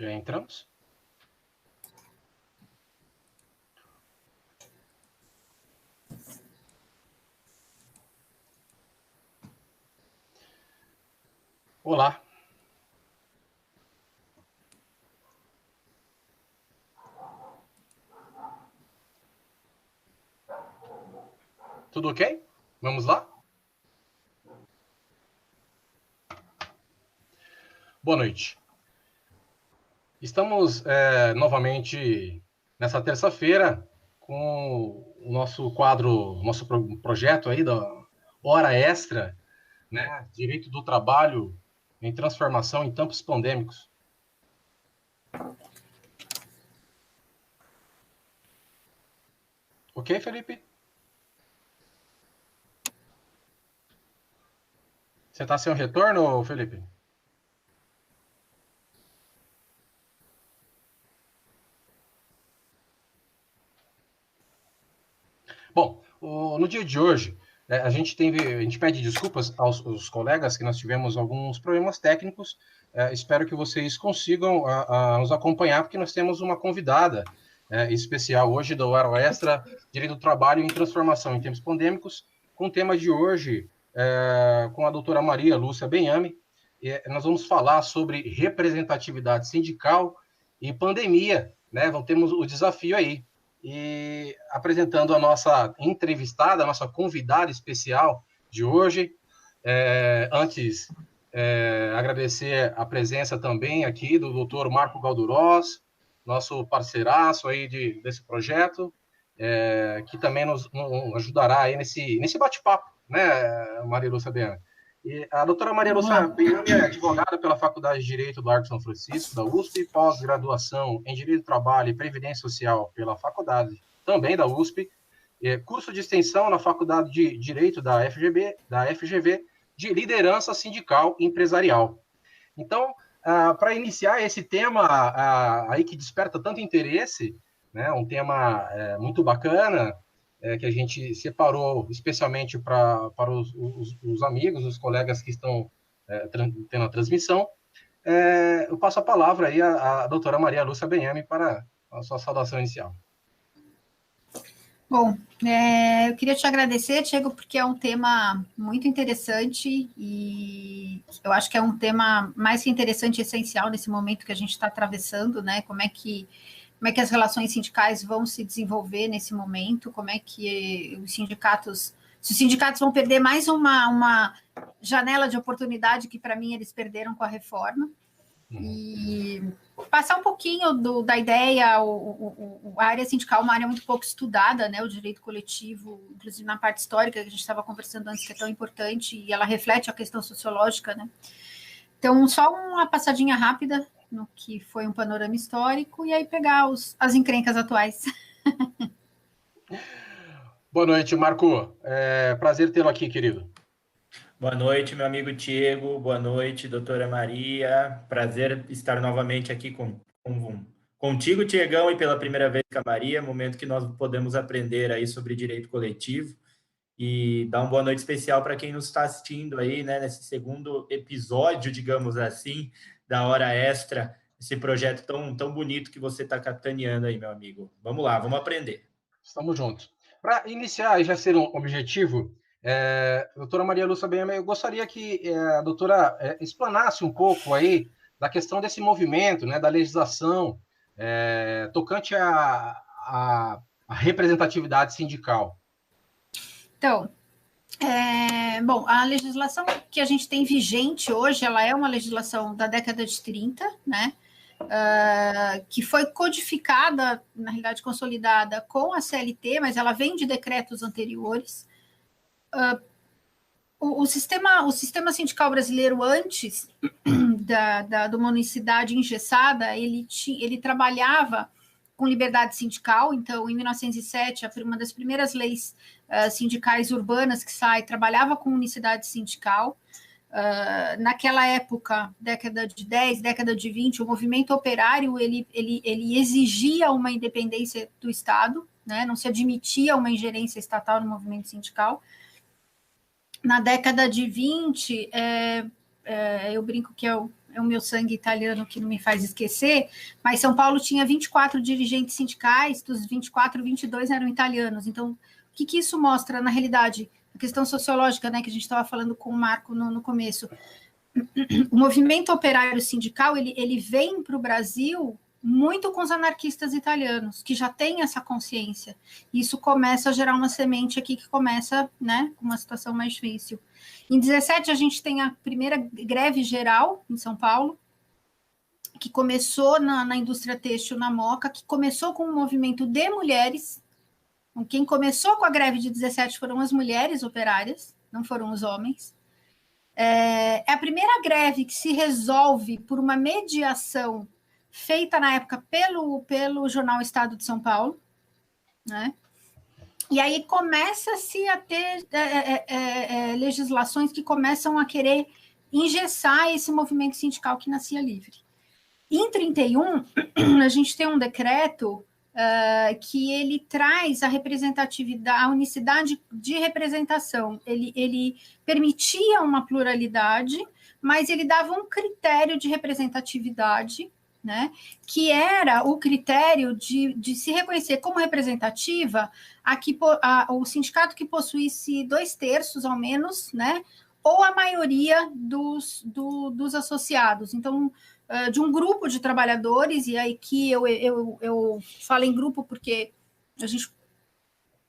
Já entramos? Olá. Tudo ok? Vamos lá? Boa noite. Estamos novamente nessa terça-feira com o nosso quadro, nosso projeto aí da Hora Extra, né? Direito do trabalho em transformação em tempos pandêmicos. Ok, Felipe? Você está sem um retorno, Felipe? Bom, no dia de hoje, a gente pede desculpas aos colegas que nós tivemos alguns problemas técnicos. Espero que vocês consigam nos acompanhar, porque nós temos uma convidada especial hoje do Hora Extra, Direito do Trabalho em Transformação em Tempos Pandêmicos, com o tema de hoje, com a doutora Maria Lúcia Benhame. Nós vamos falar sobre representatividade sindical e pandemia, né? Temos o desafio aí. E apresentando a nossa entrevistada, a nossa convidada especial de hoje. Antes, agradecer a presença também aqui do doutor Marco Galdurós, nosso parceiraço aí desse projeto, que também nos ajudará aí nesse bate-papo, né, Maria Lúcia Bianchi? E a doutora Maria Lúcia Benhame é advogada pela Faculdade de Direito do Arco São Francisco, da USP, pós-graduação em Direito do Trabalho e Previdência Social pela Faculdade também da USP, curso de extensão na Faculdade de Direito da FGV, de Liderança Sindical e Empresarial. Então, para iniciar esse tema aí que desperta tanto interesse, né, um tema muito bacana, que a gente separou especialmente para os amigos, os colegas que estão tendo a transmissão. Eu passo a palavra aí à doutora Maria Lúcia Benhame para a sua saudação inicial. Bom, eu queria te agradecer, Diego, porque é um tema muito interessante e eu acho que é um tema mais que interessante e essencial nesse momento que a gente está atravessando, né? Como é que as relações sindicais vão se desenvolver nesse momento, como é que se os sindicatos vão perder mais uma janela de oportunidade que, para mim, eles perderam com a reforma. E passar um pouquinho da ideia, a área sindical é uma área muito pouco estudada, né, o direito coletivo, inclusive na parte histórica, que a gente estava conversando antes, que é tão importante, e ela reflete a questão sociológica, né. Então, só uma passadinha rápida no que foi um panorama histórico, e aí pegar as encrencas atuais. Boa noite, Marco. Prazer tê-lo aqui, querido. Boa noite, meu amigo Diego. Boa noite, doutora Maria. Prazer estar novamente aqui contigo, Tiegão, e pela primeira vez com a Maria, momento que nós podemos aprender aí sobre direito coletivo. E dar uma boa noite especial para quem nos está assistindo aí, né, nesse segundo episódio, digamos assim, da Hora Extra, esse projeto tão bonito que você está capitaneando aí, meu amigo. Vamos lá, vamos aprender. Estamos juntos. Para iniciar e já ser um objetivo, doutora Maria Lúcia Benhame, eu gostaria que a doutora explanasse um pouco aí da questão desse movimento, né, da legislação tocante à representatividade sindical. Então, bom, a legislação que a gente tem vigente hoje, ela é uma legislação da década de 30, né, que foi codificada, na realidade consolidada com a CLT, mas ela vem de decretos anteriores. O sistema sindical brasileiro, antes de uma unicidade engessada, ele trabalhava com liberdade sindical. Então, em 1907, uma das primeiras leis sindicais urbanas que sai, trabalhava com unicidade sindical. Naquela época, década de 10, década de 20, o movimento operário ele exigia uma independência do Estado, né? Não se admitia uma ingerência estatal no movimento sindical. Na década de 20, eu brinco que é o meu sangue italiano que não me faz esquecer, mas São Paulo tinha 24 dirigentes sindicais, dos 24, 22 eram italianos. Então, o que isso mostra, na realidade? A questão sociológica, né, que a gente estava falando com o Marco no começo. O movimento operário sindical, ele vem para o Brasil muito com os anarquistas italianos, que já têm essa consciência. Isso começa a gerar uma semente aqui que começa, né, com uma situação mais difícil. Em 17, a gente tem a primeira greve geral em São Paulo, que começou na indústria têxtil, na Moca, que começou com um movimento de mulheres. Então, quem começou com a greve de 17 foram as mulheres operárias, não foram os homens. É a primeira greve que se resolve por uma mediação feita na época pelo jornal Estado de São Paulo, né? E aí começa-se a ter legislações que começam a querer engessar esse movimento sindical que nascia livre. Em 31, a gente tem um decreto que ele traz a representatividade, a unicidade de representação. Ele permitia uma pluralidade, mas ele dava um critério de representatividade, né, que era o critério de se reconhecer como representativa o sindicato que possuísse 2/3, ao menos, né, ou a maioria dos associados. Então, de um grupo de trabalhadores, e aí que eu falo em grupo porque a gente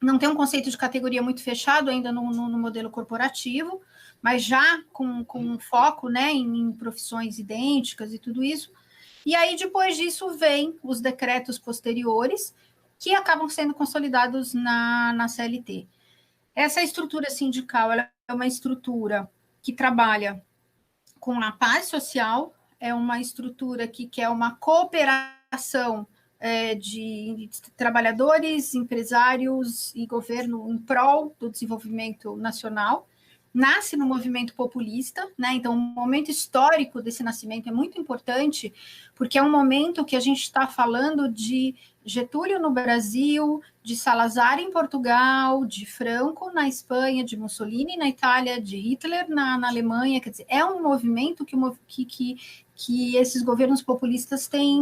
não tem um conceito de categoria muito fechado ainda no modelo corporativo, mas já com foco, né, em profissões idênticas e tudo isso. E aí, depois disso, vem os decretos posteriores, que acabam sendo consolidados na CLT. Essa estrutura sindical, ela é uma estrutura que trabalha com a paz social, é uma estrutura que quer uma cooperação de trabalhadores, empresários e governo em prol do desenvolvimento nacional. Nasce no movimento populista, né? Então, o momento histórico desse nascimento é muito importante, porque é um momento que a gente está falando de Getúlio no Brasil, de Salazar em Portugal, de Franco na Espanha, de Mussolini na Itália, de Hitler na Alemanha. Quer dizer, é um movimento que esses governos populistas têm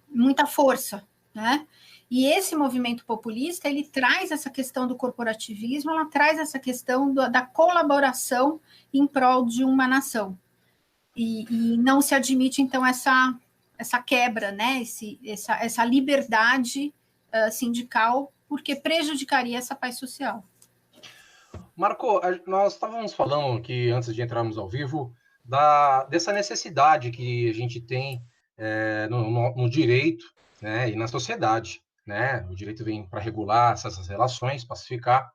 muita força, né? E esse movimento populista, ele traz essa questão do corporativismo, ela traz essa questão da colaboração em prol de uma nação. E não se admite, então, essa quebra, né? essa liberdade sindical, porque prejudicaria essa paz social. Marco, nós estávamos falando aqui, antes de entrarmos ao vivo, dessa necessidade que a gente tem no direito, né, e na sociedade. Né? O direito vem para regular essas relações, pacificar,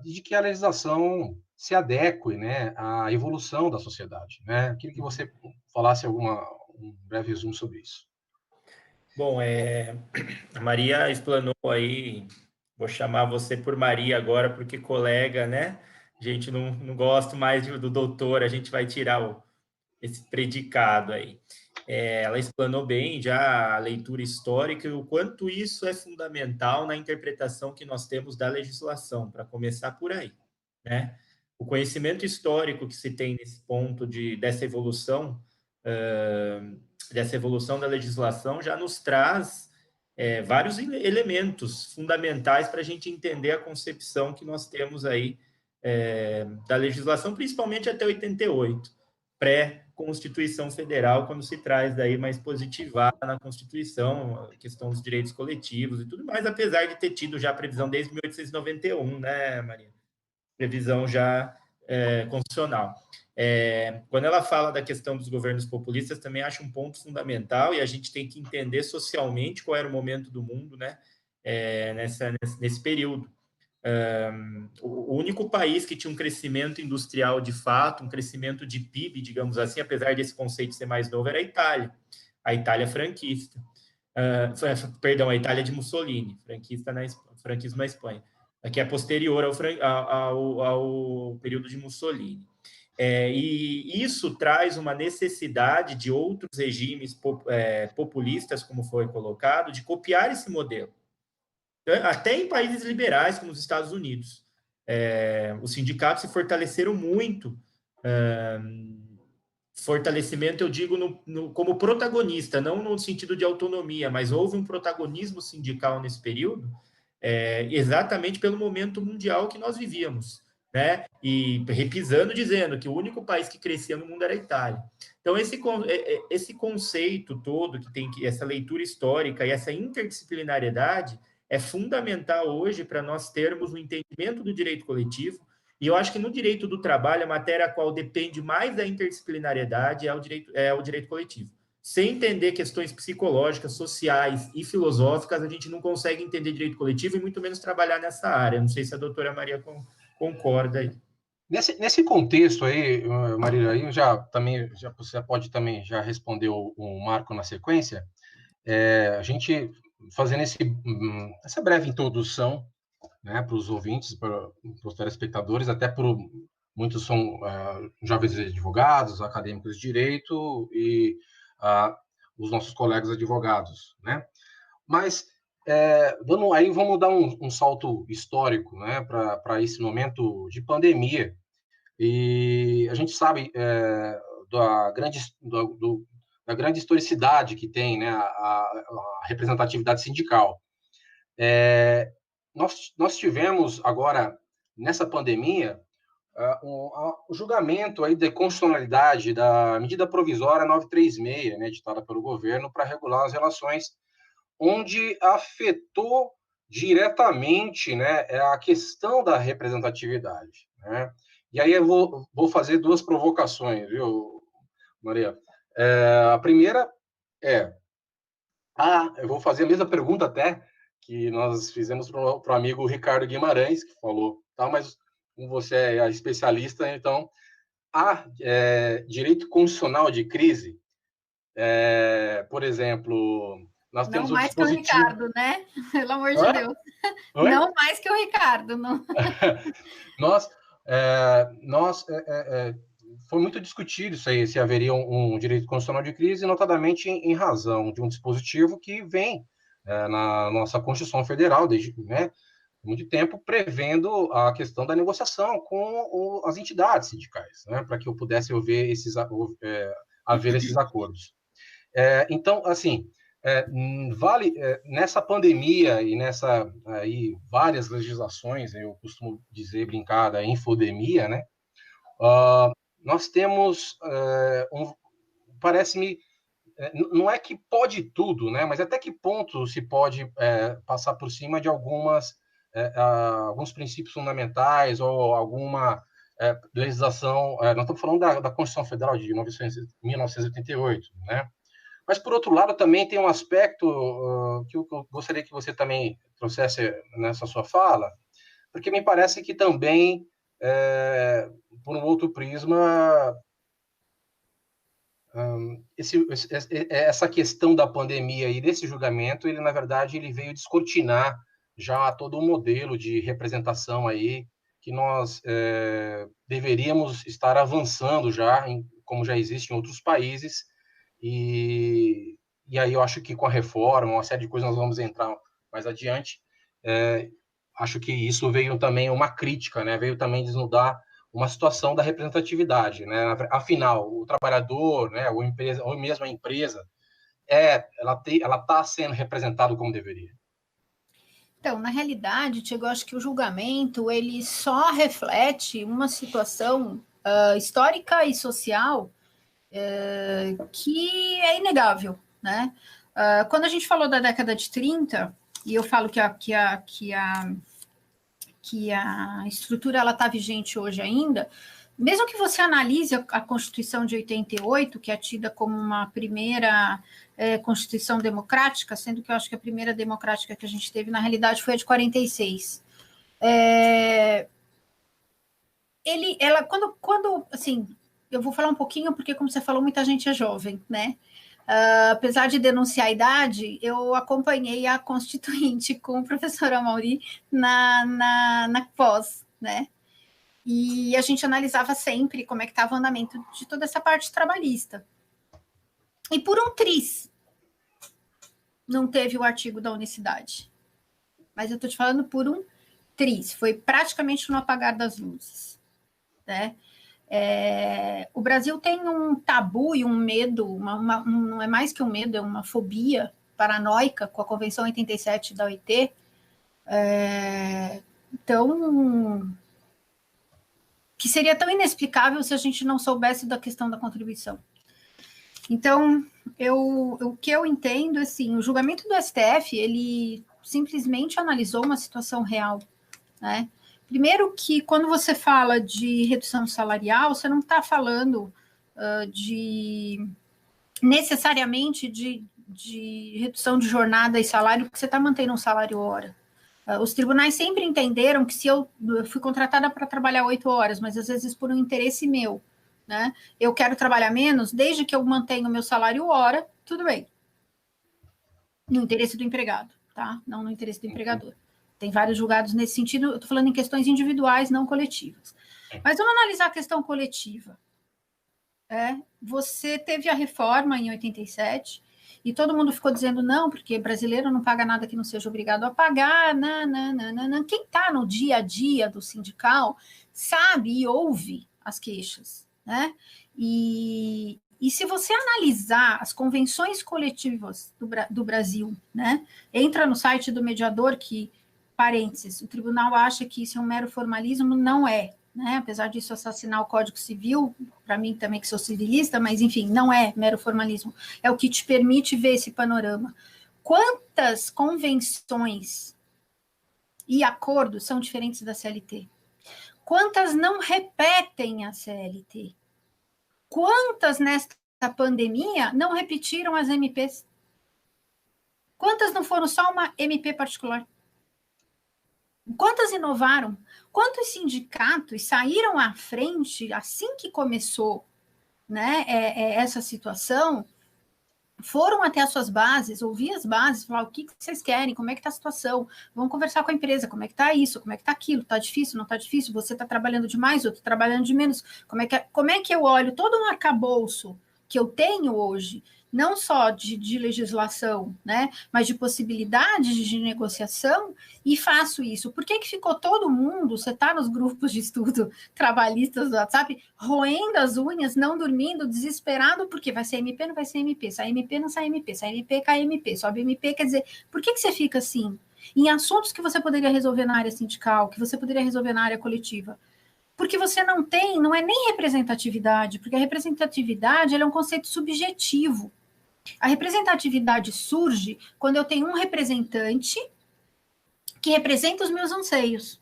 de que a legislação se adeque, né, à evolução da sociedade. Né? Eu queria que você falasse um breve resumo sobre isso. Bom, a Maria explanou aí, vou chamar você por Maria agora, porque colega, né? A gente não gosta mais do doutor, a gente vai tirar esse predicado aí. Ela explanou bem já a leitura histórica e o quanto isso é fundamental na interpretação que nós temos da legislação, para começar por aí, né? O conhecimento histórico que se tem nesse ponto dessa evolução da legislação já nos traz vários elementos fundamentais para a gente entender a concepção que nós temos aí da legislação, principalmente até 88, pré-Constituição Federal, quando se traz daí mais positivada na Constituição, a questão dos direitos coletivos e tudo mais, apesar de ter tido já previsão desde 1891, né, Maria? Previsão já constitucional. Quando ela fala da questão dos governos populistas, também acho um ponto fundamental, e a gente tem que entender socialmente qual era o momento do mundo, né, nesse período. O único país que tinha um crescimento industrial de fato, um crescimento de PIB, digamos assim, apesar desse conceito ser mais novo, era a Itália franquista. Perdão, a Itália de Mussolini, franquismo na Espanha, que é posterior ao período de Mussolini. E isso traz uma necessidade de outros regimes populistas, como foi colocado, de copiar esse modelo. Até em países liberais, como os Estados Unidos. Os sindicatos se fortaleceram muito. Fortalecimento, eu digo, como protagonista, não no sentido de autonomia, mas houve um protagonismo sindical nesse período, exatamente pelo momento mundial que nós vivíamos, né? E repisando, dizendo que o único país que crescia no mundo era a Itália. Então, esse conceito todo, que tem essa leitura histórica e essa interdisciplinariedade, é fundamental hoje para nós termos um entendimento do direito coletivo. E eu acho que no direito do trabalho, a matéria a qual depende mais da interdisciplinariedade é o direito coletivo. Sem entender questões psicológicas, sociais e filosóficas, a gente não consegue entender direito coletivo e muito menos trabalhar nessa área. Não sei se a doutora Maria concorda aí. Nesse contexto aí, Maria, aí você pode também já responder o Marco na sequência. A gente fazendo essa breve introdução, né, para os ouvintes, para os telespectadores, até muitos são jovens advogados, acadêmicos de direito e os nossos colegas advogados, né? Mas vamos dar um salto histórico, né, para esse momento de pandemia. E a gente sabe da grande historicidade que tem, né, a representatividade sindical. Nós tivemos agora, nessa pandemia, o julgamento aí de constitucionalidade da medida provisória 936, né, editada pelo governo para regular as relações, onde afetou diretamente, né, a questão da representatividade, né? E aí eu vou fazer duas provocações, viu, Maria? A primeira eu vou fazer a mesma pergunta até que nós fizemos para o amigo Ricardo Guimarães, que falou, tá? Mas como você é especialista, então, direito constitucional de crise, por exemplo, nós temos não mais que o Ricardo, né? Pelo amor de Deus. Oi? Não mais que o Ricardo, não. Foi muito discutido isso aí, se haveria um direito constitucional de crise, notadamente em razão de um dispositivo que vem na nossa Constituição Federal, desde muito tempo, prevendo a questão da negociação com as entidades sindicais, né, para que eu pudesse haver esses acordos. Então, assim, nessa pandemia e nessa aí várias legislações, eu costumo dizer, brincar, da infodemia, né? Nós temos parece-me, não é que pode tudo, né? Mas até que ponto se pode passar por cima de alguns princípios fundamentais ou alguma legislação. Nós estamos falando da Constituição Federal de 1988, né? Mas, por outro lado, também tem um aspecto que eu gostaria que você também trouxesse nessa sua fala, porque me parece que também, por um outro prisma, essa questão da pandemia e desse julgamento, ele, na verdade, ele veio descortinar já todo o modelo de representação aí que nós deveríamos estar avançando já, como já existe em outros países. E aí eu acho que com a reforma, uma série de coisas nós vamos entrar mais adiante, acho que isso veio também uma crítica, né? Veio também desnudar uma situação da representatividade, né? Afinal, o trabalhador, né, ou mesmo a empresa, ela está sendo representado como deveria. Então, na realidade, Tiago, eu acho que o julgamento ele só reflete uma situação histórica e social que é inegável, né? Quando a gente falou da década de 30, e eu falo que a estrutura ela está vigente hoje ainda, mesmo que você analise a Constituição de 88, que é tida como uma primeira Constituição democrática, sendo que eu acho que a primeira democrática que a gente teve, na realidade, foi a de 46. Quando assim, eu vou falar um pouquinho, porque, como você falou, muita gente é jovem, né? Apesar de denunciar a idade, eu acompanhei a Constituinte com o professor Amaury na pós, né? E a gente analisava sempre como é que estava o andamento de toda essa parte trabalhista. E por um triz, não teve o artigo da unicidade. Mas eu estou te falando por um foi praticamente no apagar das luzes, né? O Brasil tem um tabu e um medo, não é mais que um medo, é uma fobia paranoica com a Convenção 87 da OIT. Então, que seria tão inexplicável se a gente não soubesse da questão da contribuição. Então, o que eu entendo, assim, o julgamento do STF, ele simplesmente analisou uma situação real, né? Primeiro que, quando você fala de redução salarial, você não está falando necessariamente de redução de jornada e salário, porque você está mantendo um salário hora. Os tribunais sempre entenderam que se eu fui contratada para trabalhar 8 horas, mas às vezes por um interesse meu, né? Eu quero trabalhar menos, desde que eu mantenha o meu salário hora, tudo bem. No interesse do empregado, tá? Não no interesse do empregador. Tem vários julgados nesse sentido, eu estou falando em questões individuais, não coletivas. Mas vamos analisar a questão coletiva. Você teve a reforma em 87, e todo mundo ficou dizendo não, porque brasileiro não paga nada que não seja obrigado a pagar, não. Quem está no dia a dia do sindical sabe e ouve as queixas, né? E se você analisar as convenções coletivas do Brasil, né? Entra no site do mediador que, parênteses, o tribunal acha que isso é um mero formalismo, não é, né? Apesar disso assassinar o Código Civil, para mim também que sou civilista, mas enfim, não é mero formalismo, é o que te permite ver esse panorama. Quantas convenções e acordos são diferentes da CLT? Quantas não repetem a CLT? Quantas nesta pandemia não repetiram as MPs? Quantas não foram só uma MP particular? Quantas inovaram? Quantos sindicatos saíram à frente assim que começou, né, essa situação, foram até as suas bases, ouvir as bases, falar o que vocês querem, como é que está a situação, vamos conversar com a empresa, como é que está isso, como é que está aquilo, está difícil, não está difícil, você está trabalhando demais, outro trabalhando de menos, como é que eu olho todo um arcabouço que eu tenho hoje, não só de legislação, né, mas de possibilidades de negociação, e faço isso. Por que ficou todo mundo, você está nos grupos de estudo trabalhistas do WhatsApp, roendo as unhas, não dormindo, desesperado, porque vai ser MP, não vai ser MP, sai MP, não sai MP, sai MP, cai MP, sobe MP, quer dizer, por que você fica assim? Em assuntos que você poderia resolver na área sindical, que você poderia resolver na área coletiva, porque você não é nem representatividade, porque a representatividade ela é um conceito subjetivo. A representatividade surge quando eu tenho um representante que representa os meus anseios.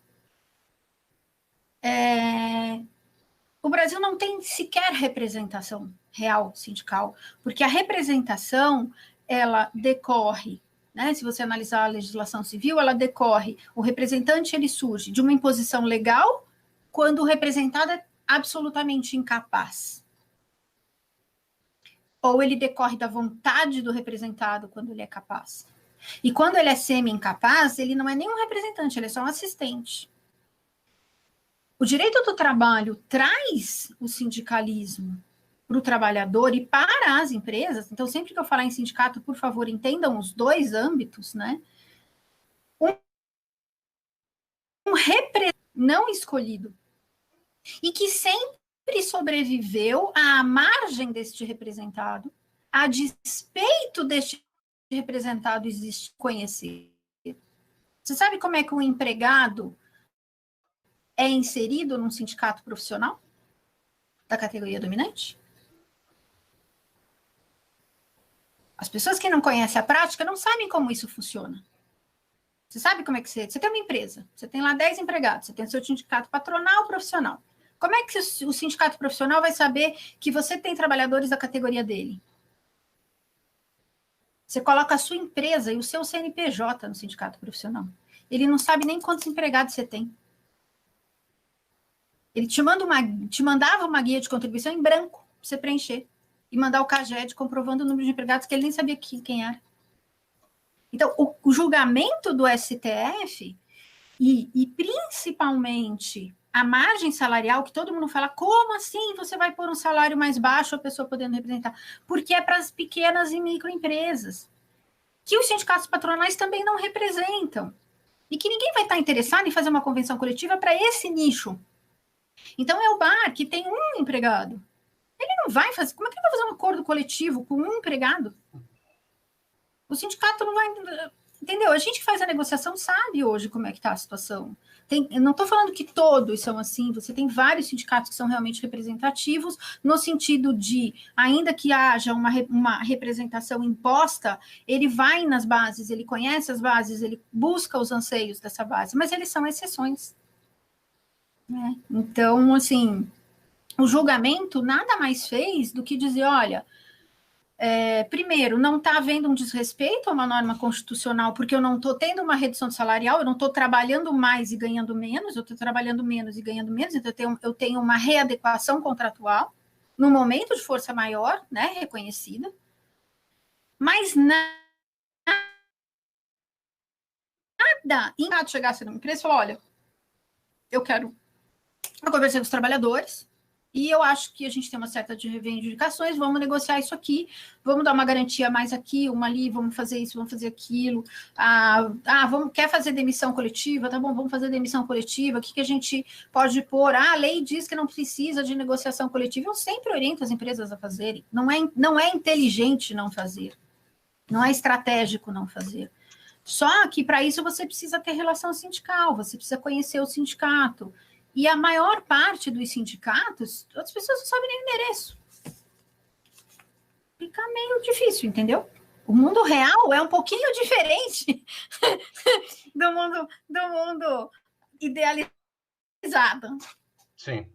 O Brasil não tem sequer representação real sindical, porque a representação, ela decorre, né, se você analisar a legislação civil, ela decorre, o representante ele surge de uma imposição legal, quando o representado é absolutamente incapaz. Ou ele decorre da vontade do representado quando ele é capaz. E quando ele é semi-incapaz, ele não é nem um representante, ele é só um assistente. O direito do trabalho traz o sindicalismo para o trabalhador e para as empresas. Então, sempre que eu falar em sindicato, por favor, entendam os dois âmbitos, né? Um representante não escolhido e que sempre sobreviveu à margem deste representado, a despeito deste representado existir, conhecer. Você sabe como é que um empregado é inserido num sindicato profissional da categoria dominante? As pessoas que não conhecem a prática não sabem como isso funciona. Você sabe como é que você tem uma empresa, você tem lá 10 empregados, você tem seu sindicato patronal profissional. Como é que o sindicato profissional vai saber que você tem trabalhadores da categoria dele? Você coloca a sua empresa e o seu CNPJ no sindicato profissional. Ele não sabe nem quantos empregados você tem. Ele te mandava uma guia de contribuição em branco para você preencher e mandar o CAGED comprovando o número de empregados que ele nem sabia quem era. Então, o julgamento do STF e principalmente a margem salarial, que todo mundo fala, como assim você vai pôr um salário mais baixo a pessoa podendo representar? Porque é para as pequenas e microempresas, que os sindicatos patronais também não representam. e que ninguém vai estar interessado em fazer uma convenção coletiva para esse nicho. Então, é o bar que tem um empregado. Ele não vai fazer... Como é que ele vai fazer um acordo coletivo com um empregado? O sindicato não vai... Entendeu? A gente que faz a negociação sabe hoje como é que está a situação. Eu não estou falando que todos são assim, você tem vários sindicatos que são realmente representativos, no sentido de, ainda que haja uma representação imposta, ele vai nas bases, ele conhece as bases, ele busca os anseios dessa base, mas eles são exceções. Né? Então, assim, o julgamento nada mais fez do que dizer, olha... primeiro, não está havendo um desrespeito a uma norma constitucional, porque eu não estou tendo uma redução salarial, eu não estou trabalhando mais e ganhando menos, eu estou trabalhando menos e ganhando menos, então eu tenho uma readequação contratual, no momento de força maior, né, reconhecida, mas nada, em caso chegasse numa empresa e falar, olha, eu conversei com os trabalhadores, e eu acho que a gente tem uma certa de reivindicações, vamos negociar isso aqui, vamos dar uma garantia mais aqui, uma ali, vamos fazer isso, vamos fazer aquilo. Quer fazer demissão coletiva? Tá bom, vamos fazer demissão coletiva. O que a gente pode pôr? A lei diz que não precisa de negociação coletiva. Eu sempre oriento as empresas a fazerem. Não é inteligente não fazer. Não é estratégico não fazer. Só que para isso você precisa ter relação sindical, você precisa conhecer o sindicato. E a maior parte dos sindicatos, as pessoas não sabem nem o endereço. Fica meio difícil, entendeu? O mundo real é um pouquinho diferente do mundo idealizado. Sim.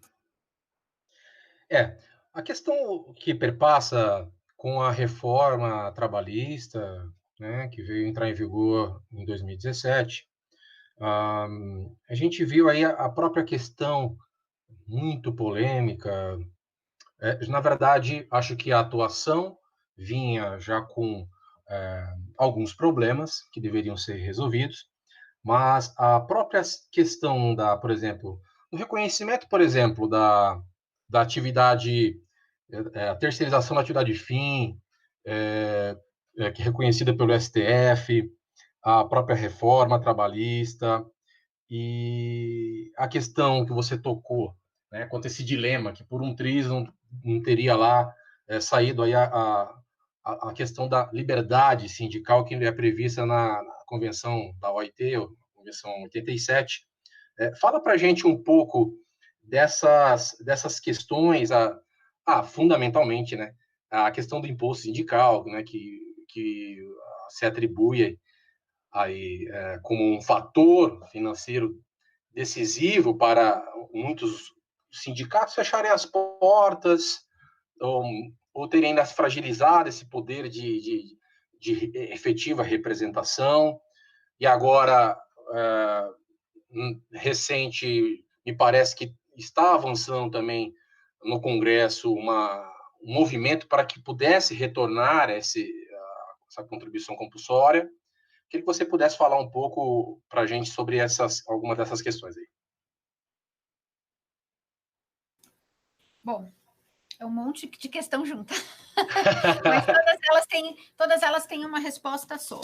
A questão que perpassa com a reforma trabalhista, né, que veio entrar em vigor em 2017, a gente viu aí a própria questão muito polêmica. Na verdade, acho que a atuação vinha já com alguns problemas que deveriam ser resolvidos, mas a própria questão por exemplo, do reconhecimento, por exemplo, da atividade, a terceirização da atividade fim, que é reconhecida pelo STF, a própria reforma trabalhista e a questão que você tocou, né, quanto a esse dilema que por um triz não teria lá saído aí a questão da liberdade sindical que é prevista na convenção da OIT, convenção 87. Fala para a gente um pouco dessas questões, fundamentalmente, né, a questão do imposto sindical, né, que se atribui aí como um fator financeiro decisivo para muitos sindicatos fecharem as portas ou terem ainda fragilizado esse poder de efetiva representação. E agora, recente, me parece que está avançando também no Congresso um movimento para que pudesse retornar essa contribuição compulsória. Queria que você pudesse falar um pouco para a gente sobre algumas dessas questões aí. Bom, é um monte de questão junta. Mas todas elas têm uma resposta só.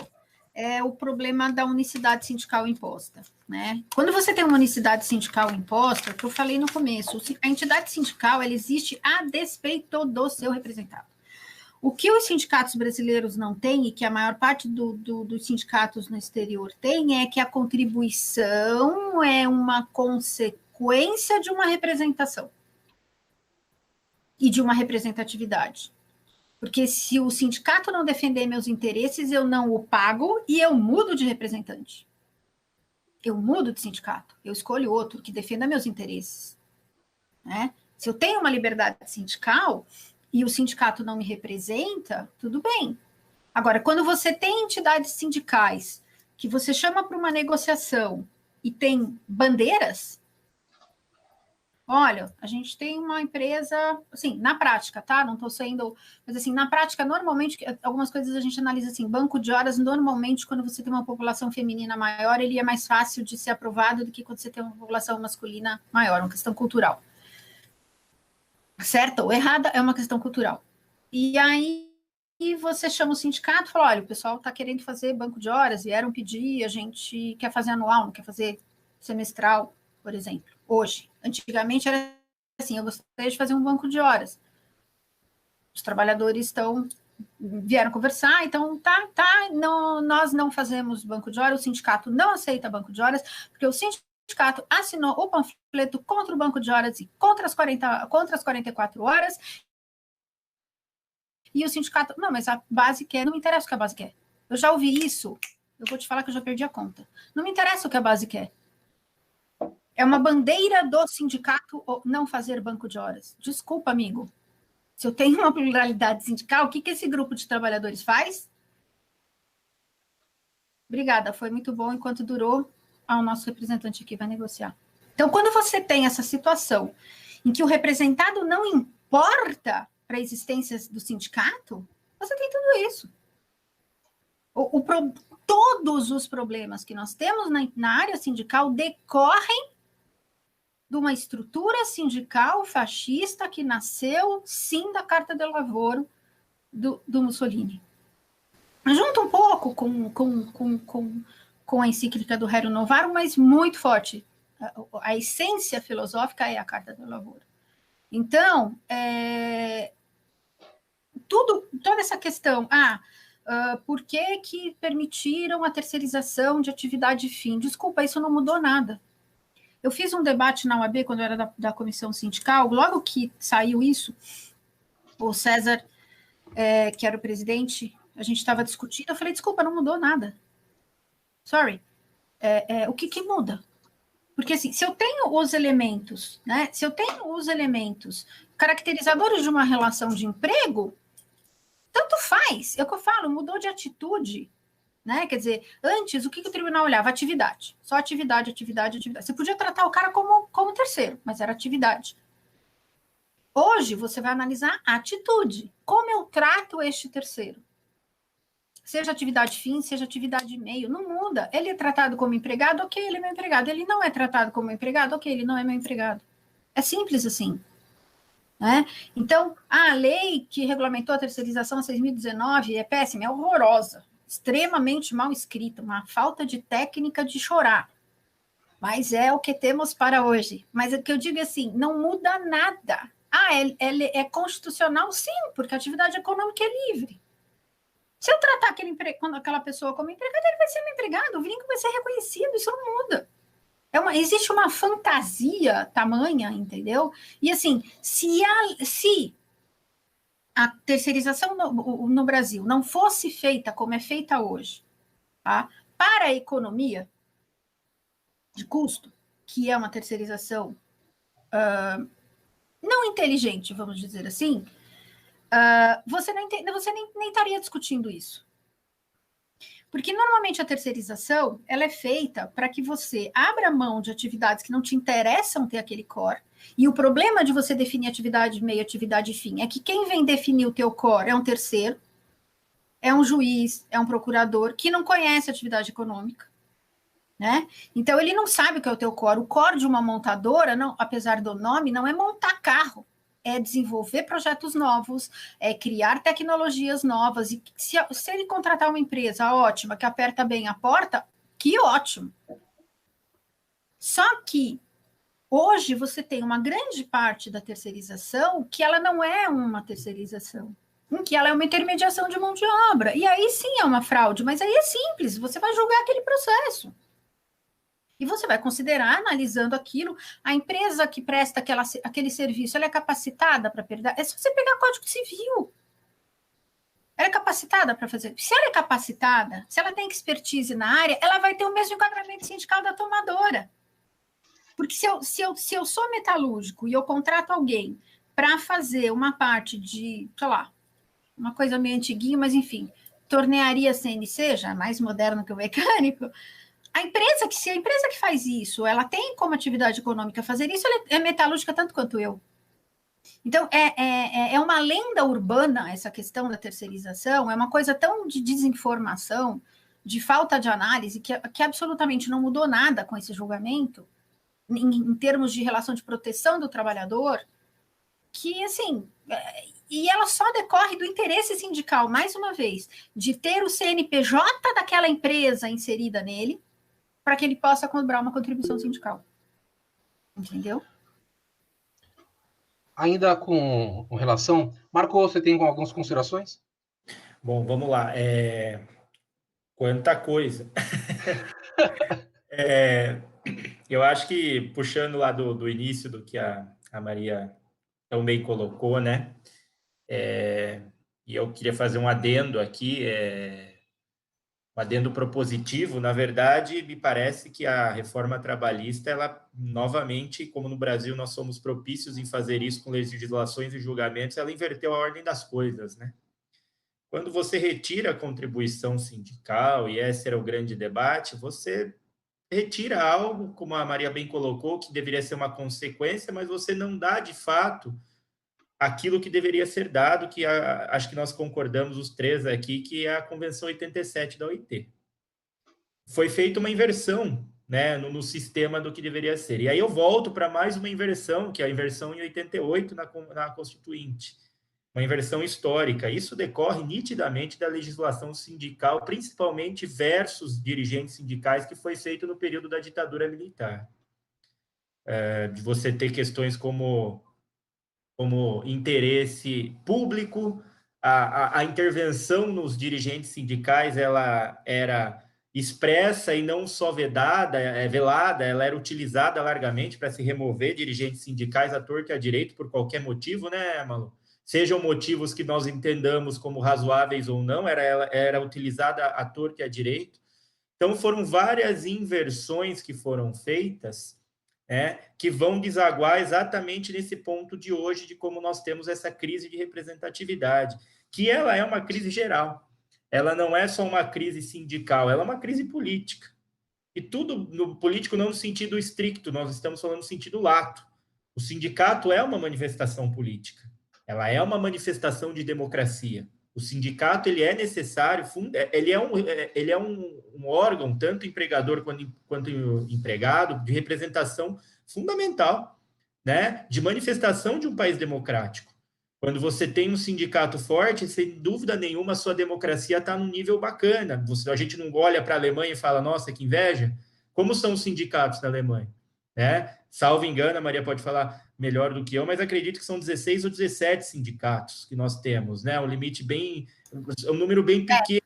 É o problema da unicidade sindical imposta. Né? Quando você tem uma unicidade sindical imposta, é o que eu falei no começo, a entidade sindical ela existe a despeito do seu representado. O que os sindicatos brasileiros não têm, e que a maior parte dos sindicatos no exterior tem, é que a contribuição é uma consequência de uma representação e de uma representatividade. Porque se o sindicato não defender meus interesses, eu não o pago e eu mudo de representante. Eu mudo de sindicato, eu escolho outro que defenda meus interesses. Né? Se eu tenho uma liberdade sindical e o sindicato não me representa, tudo bem. Agora, quando você tem entidades sindicais que você chama para uma negociação e tem bandeiras, olha, a gente tem uma empresa, assim, na prática, tá? Não estou sendo... Mas, assim, na prática, normalmente, algumas coisas a gente analisa assim, banco de horas, normalmente, quando você tem uma população feminina maior, ele é mais fácil de ser aprovado do que quando você tem uma população masculina maior, uma questão cultural. Certa ou errada, é uma questão cultural. E aí, você chama o sindicato e fala, olha, o pessoal está querendo fazer banco de horas, vieram pedir, a gente quer fazer anual, não quer fazer semestral, por exemplo, hoje. Antigamente era assim, eu gostaria de fazer um banco de horas. Os trabalhadores vieram conversar, então nós não fazemos banco de horas, o sindicato não aceita banco de horas, porque o sindicato assinou o panfleto contra o banco de horas e contra as 44 horas, e o sindicato, não, mas a base quer, não me interessa o que a base quer. Eu já ouvi isso, eu vou te falar que eu já perdi a conta. Não me interessa o que a base quer. É uma bandeira do sindicato não fazer banco de horas. Desculpa, amigo. Se eu tenho uma pluralidade sindical, o que esse grupo de trabalhadores faz? Obrigada, foi muito bom enquanto durou. O nosso representante aqui vai negociar. Então, quando você tem essa situação em que o representado não importa para a existência do sindicato, você tem tudo isso. Todos os problemas que nós temos na área sindical decorrem de uma estrutura sindical fascista que nasceu, sim, da Carta del Lavoro do Mussolini. Junto um pouco com a encíclica do Rerum Novarum, mas muito forte. A essência filosófica é a Carta del Lavoro. Então, toda essa questão, por que permitiram a terceirização de atividade fim? Desculpa, isso não mudou nada. Eu fiz um debate na UAB, quando eu era da comissão sindical, logo que saiu isso, o César, que era o presidente, a gente estava discutindo, eu falei, desculpa, não mudou nada. Sorry. O que muda? Porque, assim, se eu tenho os elementos, né, caracterizadores de uma relação de emprego, tanto faz. É o que eu falo, mudou de atitude. Né? Quer dizer, antes, o que o tribunal olhava? Atividade. Só atividade. Você podia tratar o cara como terceiro, mas era atividade. Hoje, você vai analisar a atitude. Como eu trato este terceiro? Seja atividade fim, seja atividade meio, não muda. Ele é tratado como empregado, ok, ele é meu empregado. Ele não é tratado como empregado, ok, ele não é meu empregado. É simples assim. Né? Então, a lei que regulamentou a terceirização em 2019 é péssima, é horrorosa. Extremamente mal escrita, uma falta de técnica de chorar. Mas é o que temos para hoje. Mas o que eu digo é assim, não muda nada. Ele é constitucional, sim, porque a atividade econômica é livre. Se eu tratar aquela pessoa como empregado, ele vai ser meu empregado, o vínculo vai ser reconhecido, isso não muda. Existe uma fantasia tamanha, entendeu? E assim, se a terceirização no Brasil não fosse feita como é feita hoje, tá? Para a economia de custo, que é uma terceirização não inteligente, vamos dizer assim, você nem estaria discutindo isso. Porque normalmente a terceirização ela é feita para que você abra mão de atividades que não te interessam ter aquele core. E o problema de você definir atividade meio, atividade fim, é que quem vem definir o teu core é um terceiro, é um juiz, é um procurador, que não conhece atividade econômica. Né? Então, ele não sabe o que é o teu core. O core de uma montadora, não, apesar do nome, não é montar carro. É desenvolver projetos novos, é criar tecnologias novas. E se ele contratar uma empresa ótima, que aperta bem a porta, que ótimo. Só que hoje você tem uma grande parte da terceirização que ela não é uma terceirização, em que ela é uma intermediação de mão de obra. E aí sim é uma fraude, mas aí é simples, você vai julgar aquele processo. E você vai considerar, analisando aquilo, a empresa que presta aquele serviço, ela é capacitada para perder? É só você pegar Código Civil. Ela é capacitada para fazer. Se ela é capacitada, se ela tem expertise na área, ela vai ter o mesmo enquadramento sindical da tomadora. Porque se eu sou metalúrgico e eu contrato alguém para fazer uma parte de, sei lá, uma coisa meio antiguinha, mas enfim, tornearia CNC, já mais moderno que o mecânico, se a empresa que faz isso, ela tem como atividade econômica fazer isso, ela é metalúrgica tanto quanto eu. Então, é uma lenda urbana essa questão da terceirização, é uma coisa tão de desinformação, de falta de análise, que absolutamente não mudou nada com esse julgamento, em termos de relação de proteção do trabalhador, que, assim, E ela só decorre do interesse sindical, mais uma vez, de ter o CNPJ daquela empresa inserida nele, para que ele possa cobrar uma contribuição sindical. Entendeu? Ainda com relação... Marco, você tem algumas considerações? Bom, vamos lá. Quanta coisa. Eu acho que, puxando lá do início do que a Maria tão bem colocou, né? E eu queria fazer um adendo aqui, um adendo propositivo. Na verdade, me parece que a reforma trabalhista, ela, novamente, como no Brasil nós somos propícios em fazer isso com legislações e julgamentos, ela inverteu a ordem das coisas, né? Quando você retira a contribuição sindical, e esse era o grande debate, você retira algo, como a Maria bem colocou, que deveria ser uma consequência, mas você não dá, de fato, aquilo que deveria ser dado, que acho que nós concordamos os três aqui, que é a Convenção 87 da OIT. Foi feita uma inversão, né, no sistema do que deveria ser. E aí eu volto para mais uma inversão, que é a inversão em 88 na Constituinte. Uma inversão histórica. Isso decorre nitidamente da legislação sindical, principalmente versus dirigentes sindicais, que foi feito no período da ditadura militar. De você ter questões como interesse público, a intervenção nos dirigentes sindicais, ela era expressa e não só vedada, velada, ela era utilizada largamente para se remover dirigentes sindicais à torto e à direito por qualquer motivo, né, Malu? Sejam motivos que nós entendamos como razoáveis ou não, era utilizada à torto e à direito. Então, foram várias inversões que foram feitas, que vão desaguar exatamente nesse ponto de hoje, de como nós temos essa crise de representatividade, que ela é uma crise geral. Ela não é só uma crise sindical, ela é uma crise política. E tudo no político não no sentido estricto, nós estamos falando no sentido lato. O sindicato é uma manifestação política. Ela é uma manifestação de democracia. O sindicato, ele é necessário, ele é um órgão, tanto empregador quanto empregado, de representação fundamental, né? De manifestação de um país democrático. Quando você tem um sindicato forte, sem dúvida nenhuma, a sua democracia está num nível bacana. A gente não olha para a Alemanha e fala, nossa, que inveja. Como são os sindicatos na Alemanha? Salvo engano, a Maria pode falar melhor do que eu, mas acredito que são 16 ou 17 sindicatos que nós temos, né? Um limite um número bem pequeno,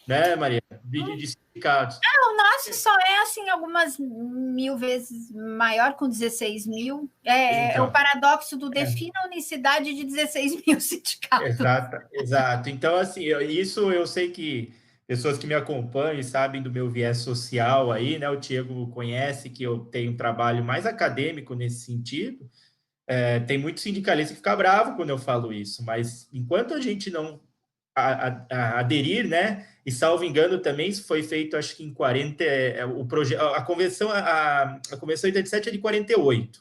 né, Maria? De sindicatos. O nosso só é, assim, algumas 1000 vezes maior, com 16 mil. Então, o paradoxo do defina a unicidade de 16 mil sindicatos. Exato. Então, assim, isso eu sei que pessoas que me acompanham e sabem do meu viés social aí, né? O Tiago conhece que eu tenho um trabalho mais acadêmico nesse sentido. Tem muito sindicalista que fica bravo quando eu falo isso, mas enquanto a gente não aderir, né? E salvo engano também, isso foi feito, acho que em 40, a Convenção 87 é de 48,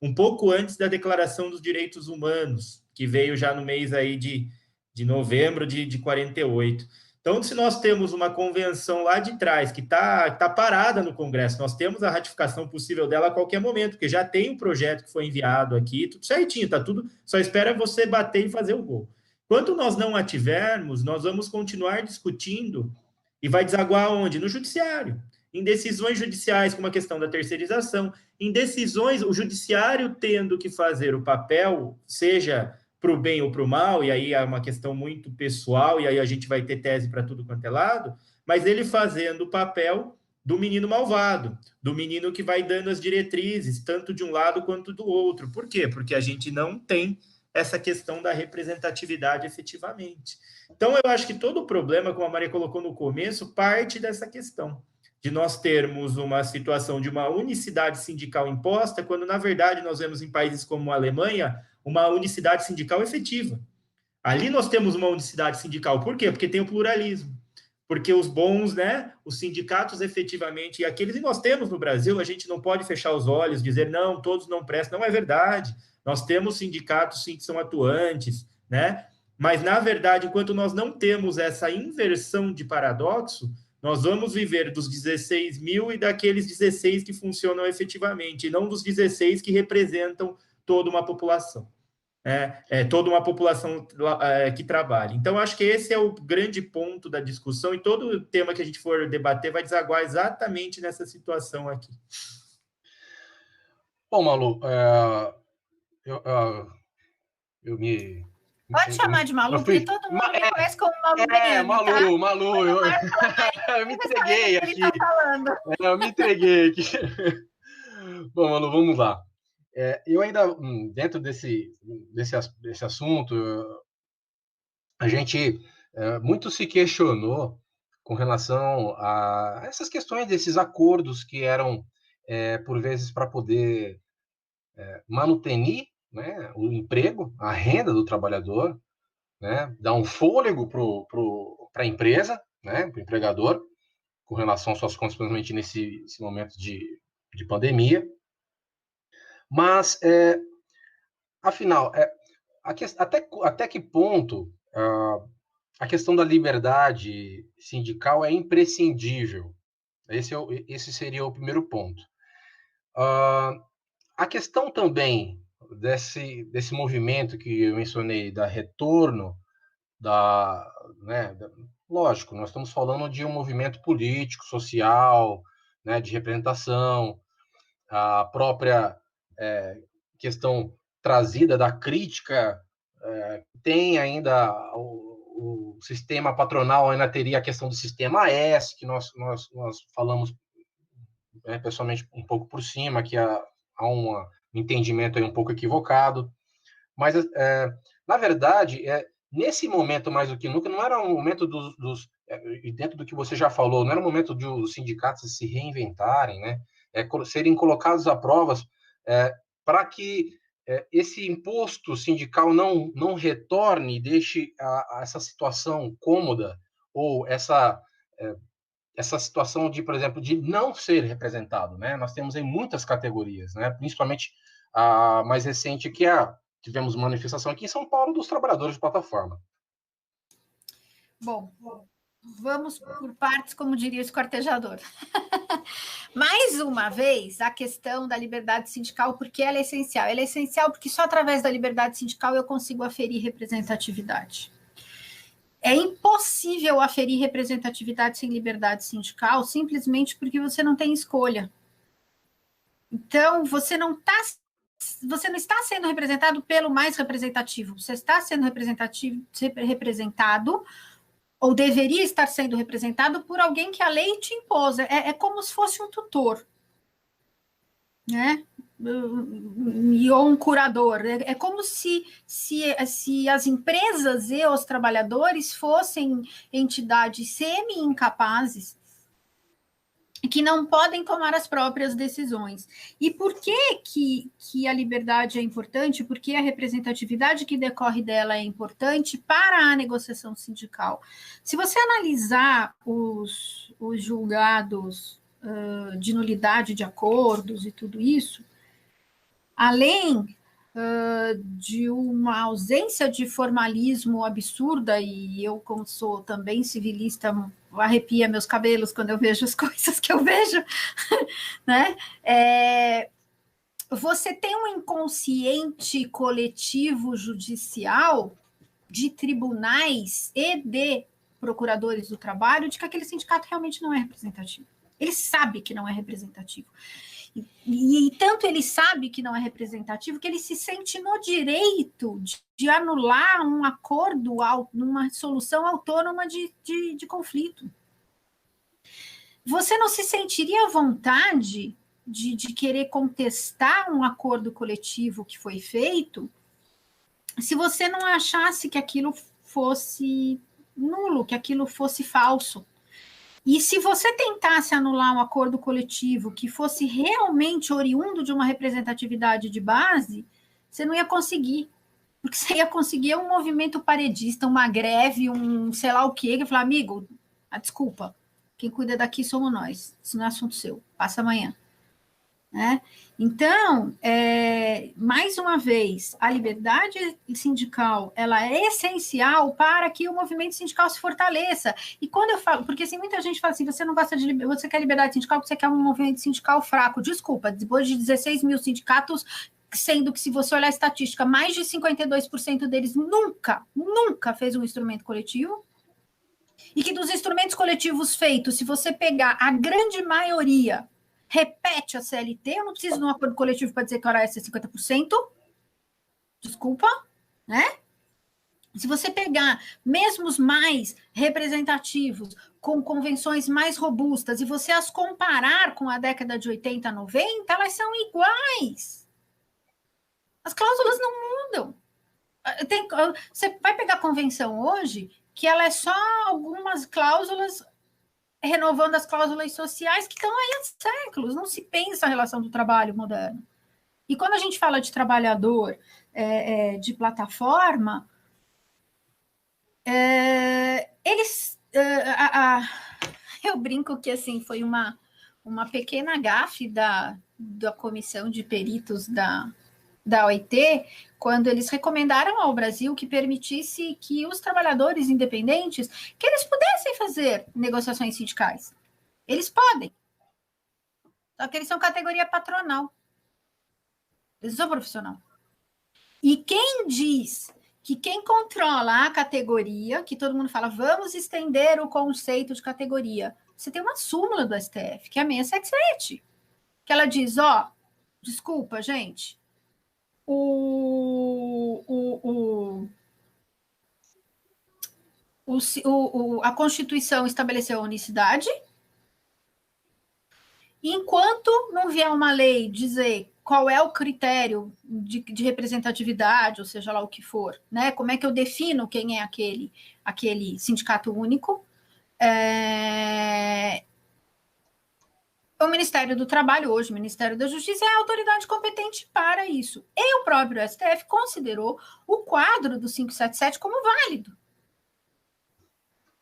um pouco antes da Declaração dos Direitos Humanos, que veio já no mês aí de novembro de 48. Então, se nós temos uma convenção lá de trás que tá parada no Congresso, nós temos a ratificação possível dela a qualquer momento, porque já tem um projeto que foi enviado aqui, tudo certinho, tá tudo, só espera você bater e fazer o gol. Enquanto nós não a tivermos, nós vamos continuar discutindo e vai desaguar onde? No judiciário. Em decisões judiciais, como a questão da terceirização, em decisões, o judiciário tendo que fazer o papel, seja para o bem ou para o mal, e aí é uma questão muito pessoal, e aí a gente vai ter tese para tudo quanto é lado, mas ele fazendo o papel do menino malvado, do menino que vai dando as diretrizes, tanto de um lado quanto do outro. Por quê? Porque a gente não tem essa questão da representatividade efetivamente. Então, eu acho que todo o problema, como a Maria colocou no começo, parte dessa questão, de nós termos uma situação de uma unicidade sindical imposta, quando, na verdade, nós vemos em países como a Alemanha, uma unicidade sindical efetiva. Ali nós temos uma unicidade sindical. Por quê? Porque tem o pluralismo. Porque os bons, né, os sindicatos efetivamente, e aqueles que nós temos no Brasil, a gente não pode fechar os olhos, dizer, não, todos não prestam. Não é verdade. Nós temos sindicatos, sim, que são atuantes, né? Mas, na verdade, enquanto nós não temos essa inversão de paradoxo, nós vamos viver dos 16 mil e daqueles 16 que funcionam efetivamente, e não dos 16 que representam toda uma população. toda uma população que trabalha. Então, acho que esse é o grande ponto da discussão, e todo o tema que a gente for debater vai desaguar exatamente nessa situação aqui. Bom, Malu, eu me... Pode chamar de Malu, porque todo mundo me conhece como Malu BM, Malu, tá? Malu, eu me entreguei aqui. Eu me entreguei aqui. Bom, Malu, vamos lá. Eu ainda, dentro desse assunto, a gente muito se questionou com relação a essas questões desses acordos que eram, por vezes, para poder manutenir, né, o emprego, a renda do trabalhador, né, dar um fôlego para a empresa, né, para o empregador, com relação às suas contas, principalmente nesse momento de pandemia. Mas, afinal, até que ponto a questão da liberdade sindical é imprescindível? Esse seria o primeiro ponto. A questão também desse movimento que eu mencionei, da retorno, lógico, nós estamos falando de um movimento político, social, né, de representação, a própria questão trazida da crítica, tem ainda o sistema patronal, ainda teria a questão do sistema S, que nós falamos pessoalmente um pouco por cima, que há um entendimento aí um pouco equivocado, mas, na verdade, nesse momento, mais do que nunca, não era um momento e dentro do que você já falou, não era um momento de os sindicatos se reinventarem, né? Serem colocados à prova para que esse imposto sindical não retorne e deixe essa situação cômoda, ou essa situação de, por exemplo, de não ser representado, né? Nós temos em muitas categorias, né? Principalmente a mais recente, que tivemos manifestação aqui em São Paulo dos trabalhadores de plataforma. Bom, vamos por partes, como diria o esquartejador. Mais uma vez, a questão da liberdade sindical, porque ela é essencial. Ela é essencial porque só através da liberdade sindical eu consigo aferir representatividade. É impossível aferir representatividade sem liberdade sindical, simplesmente porque você não tem escolha. Então, você não está sendo representado pelo mais representativo, você está sendo representado, ou deveria estar sendo representado por alguém que a lei te impôs. É como se fosse um tutor, né? Ou um curador. É como se as empresas e os trabalhadores fossem entidades semi-incapazes que não podem tomar as próprias decisões. E por que a liberdade é importante? Porque a representatividade que decorre dela é importante para a negociação sindical. Se você analisar os julgados de nulidade de acordos e tudo isso, além de uma ausência de formalismo absurda, e eu, como sou também civilista, arrepia meus cabelos quando eu vejo as coisas que eu vejo, né? Você tem um inconsciente coletivo judicial de tribunais e de procuradores do trabalho de que aquele sindicato realmente não é representativo. Ele sabe que não é representativo. E tanto ele sabe que não é representativo que ele se sente no direito de anular um acordo, numa solução autônoma de conflito. Você não se sentiria à vontade de querer contestar um acordo coletivo que foi feito se você não achasse que aquilo fosse nulo, que aquilo fosse falso? E se você tentasse anular um acordo coletivo que fosse realmente oriundo de uma representatividade de base, você não ia conseguir. Porque você ia conseguir um movimento paredista, uma greve, um sei lá o quê, que falar, amigo, desculpa, quem cuida daqui somos nós. Isso não é assunto seu, passa amanhã. Né? Então, mais uma vez, a liberdade sindical, ela é essencial para que o movimento sindical se fortaleça. E quando eu falo, porque assim, muita gente fala assim, você quer liberdade sindical porque você quer um movimento sindical fraco. Desculpa, depois de 16 mil sindicatos, sendo que, se você olhar a estatística, mais de 52% deles nunca fez um instrumento coletivo, e que dos instrumentos coletivos feitos, se você pegar a grande maioria, repete a CLT, eu não preciso de um acordo coletivo para dizer que a hora extra é 50%, desculpa, né? Se você pegar mesmo os mais representativos, com convenções mais robustas, e você as comparar com a década de 80, 90, elas são iguais. As cláusulas não mudam. Você vai pegar a convenção hoje, que ela é só algumas cláusulas, renovando as cláusulas sociais que estão aí há séculos. Não se pensa a relação do trabalho moderno. E quando a gente fala de trabalhador de plataforma, eles... eu brinco que assim, foi uma pequena gafe da comissão de peritos da OIT, quando eles recomendaram ao Brasil que permitisse que os trabalhadores independentes, que eles pudessem fazer negociações sindicais. Eles podem. Só que eles são categoria patronal. Eles são profissional. E quem diz que quem controla a categoria, que todo mundo fala, vamos estender o conceito de categoria. Você tem uma súmula do STF, que é a 677, que ela diz, desculpa, gente, a Constituição estabeleceu a unicidade, e enquanto não vier uma lei dizer qual é o critério de representatividade, ou seja lá o que for, né? Como é que eu defino quem é aquele sindicato único? O Ministério do Trabalho, hoje o Ministério da Justiça, é a autoridade competente para isso. E o próprio STF considerou o quadro do 577 como válido.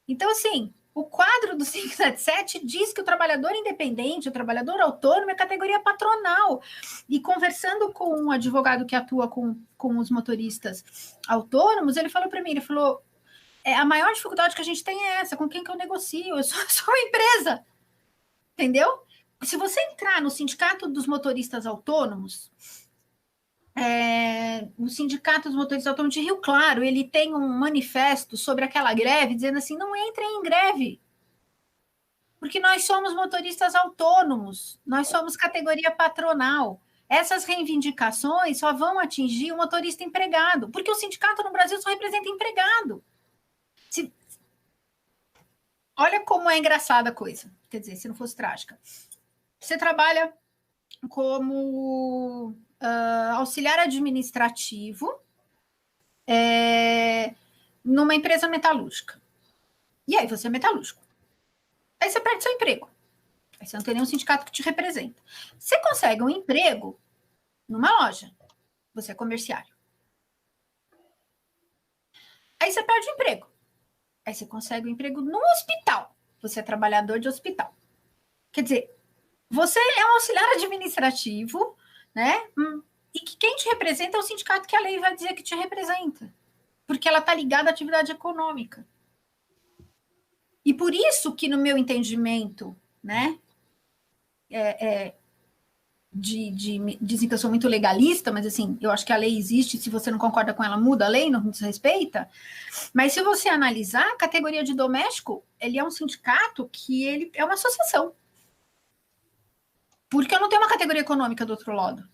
Então, assim, o quadro do 577 diz que o trabalhador independente, o trabalhador autônomo, é categoria patronal. E conversando com um advogado que atua com os motoristas autônomos, ele falou para mim, ele falou, a maior dificuldade que a gente tem é essa, com quem que eu negocio? Eu sou uma empresa, entendeu? Se você entrar no Sindicato dos Motoristas Autônomos, o Sindicato dos Motoristas Autônomos de Rio Claro, ele tem um manifesto sobre aquela greve, dizendo assim, não entrem em greve, porque nós somos motoristas autônomos, nós somos categoria patronal. Essas reivindicações só vão atingir o motorista empregado, porque o sindicato no Brasil só representa empregado. Olha como é engraçada a coisa, quer dizer, se não fosse trágica. Você trabalha como auxiliar administrativo numa empresa metalúrgica. E aí você é metalúrgico. Aí você perde seu emprego. Aí você não tem nenhum sindicato que te representa. Você consegue um emprego numa loja. Você é comerciário. Aí você perde o emprego. Aí você consegue um emprego no hospital. Você é trabalhador de hospital. Quer dizer, você é um auxiliar administrativo, né? E que quem te representa é o sindicato que a lei vai dizer que te representa. Porque ela está ligada à atividade econômica. E por isso que, no meu entendimento, né? Dizem que eu sou muito legalista, mas assim, eu acho que a lei existe, se você não concorda com ela, muda a lei, não desrespeita. Mas se você analisar, a categoria de doméstico, ele é um sindicato que ele é uma associação. Porque eu não tenho uma categoria econômica do outro lado,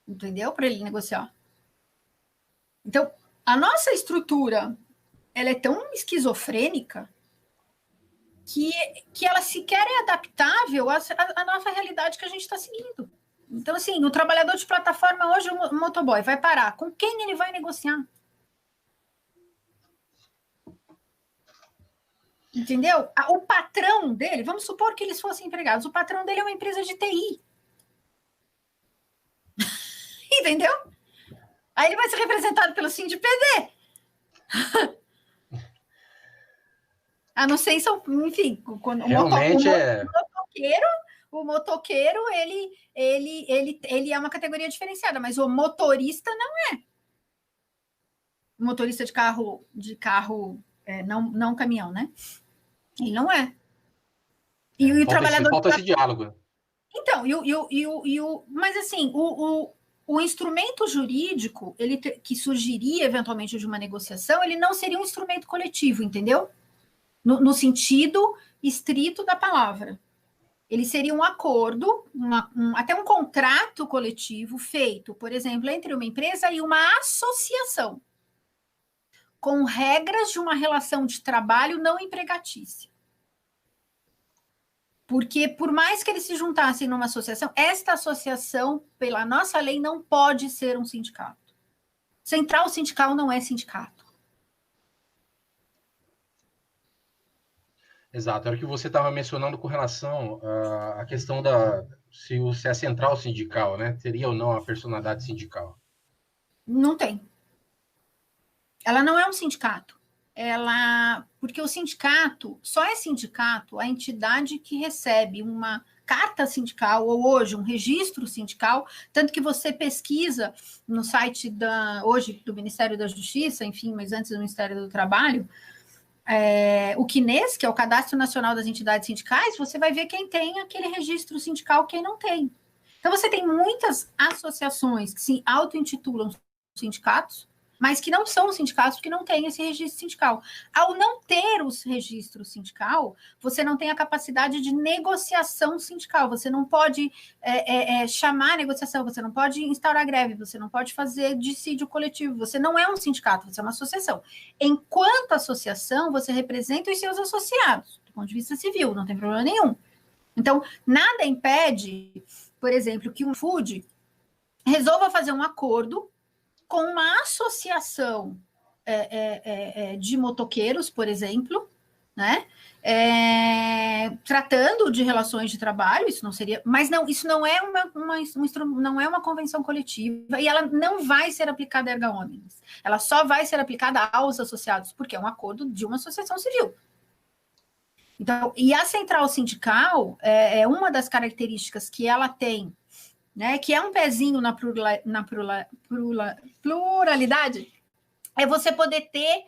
entendeu? Para ele negociar. Então, a nossa estrutura, ela é tão esquizofrênica que ela sequer é adaptável à nossa realidade que a gente está seguindo. Então, assim, o trabalhador de plataforma hoje, o motoboy, vai parar. Com quem ele vai negociar? Entendeu? O patrão dele, vamos supor que eles fossem empregados, o patrão dele é uma empresa de TI. Entendeu? Aí ele vai ser representado pelo SINDI-PD. A não ser, enfim, quando o motoqueiro, ele é uma categoria diferenciada, mas o motorista não é. O motorista de carro não caminhão, né? Ele não é. E o trabalhador... Falta esse diálogo. Então, mas assim, o o instrumento jurídico, que surgiria eventualmente de uma negociação, ele não seria um instrumento coletivo, entendeu? No sentido estrito da palavra. Ele seria um acordo, até um contrato coletivo feito, por exemplo, entre uma empresa e uma associação, com regras de uma relação de trabalho não empregatícia. Porque, por mais que eles se juntassem numa associação, esta associação, pela nossa lei, não pode ser um sindicato. Central sindical não é sindicato. Exato. Era o que você estava mencionando com relação à questão se é central sindical, né? Teria ou não a personalidade sindical? Não tem. Ela não é um sindicato. Porque o sindicato, só é sindicato a entidade que recebe uma carta sindical, ou hoje um registro sindical, tanto que você pesquisa no site hoje do Ministério da Justiça, enfim, mas antes do Ministério do Trabalho, o CNES, que é o Cadastro Nacional das Entidades Sindicais, você vai ver quem tem aquele registro sindical, quem não tem. Então, você tem muitas associações que se auto-intitulam sindicatos, mas que não são sindicatos porque não tem esse registro sindical. Ao não ter o registro sindical, você não tem a capacidade de negociação sindical, você não pode chamar a negociação, você não pode instaurar greve, você não pode fazer dissídio coletivo, você não é um sindicato, você é uma associação. Enquanto associação, você representa os seus associados, do ponto de vista civil, não tem problema nenhum. Então, nada impede, por exemplo, que um food resolva fazer um acordo com uma associação de motoqueiros, por exemplo, né? Tratando de relações de trabalho, isso não seria, mas não, isso não é não é uma convenção coletiva e ela não vai ser aplicada erga omnes. Ela só vai ser aplicada aos associados, porque é um acordo de uma associação civil. Então, e a central sindical é uma das características que ela tem, né, que é um pezinho na pluralidade, é você poder ter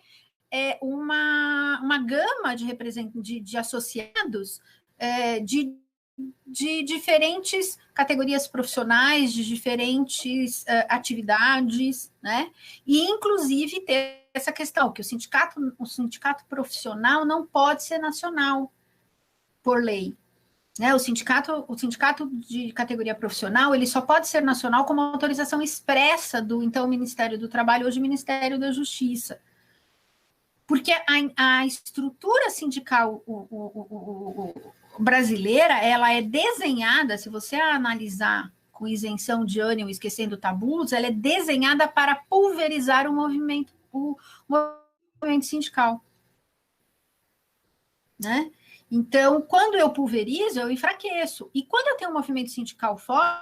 uma gama de associados de diferentes categorias profissionais, de diferentes atividades, né? E, inclusive, ter essa questão, que o sindicato profissional não pode ser nacional, por lei. Né, o sindicato de categoria profissional, ele só pode ser nacional com uma autorização expressa do, então, Ministério do Trabalho, hoje Ministério da Justiça. Porque a estrutura sindical brasileira, ela é desenhada, se você analisar com isenção de ânimo, esquecendo tabus, ela é desenhada para pulverizar o movimento sindical. Né? Então, quando eu pulverizo, eu enfraqueço. E quando eu tenho um movimento sindical forte,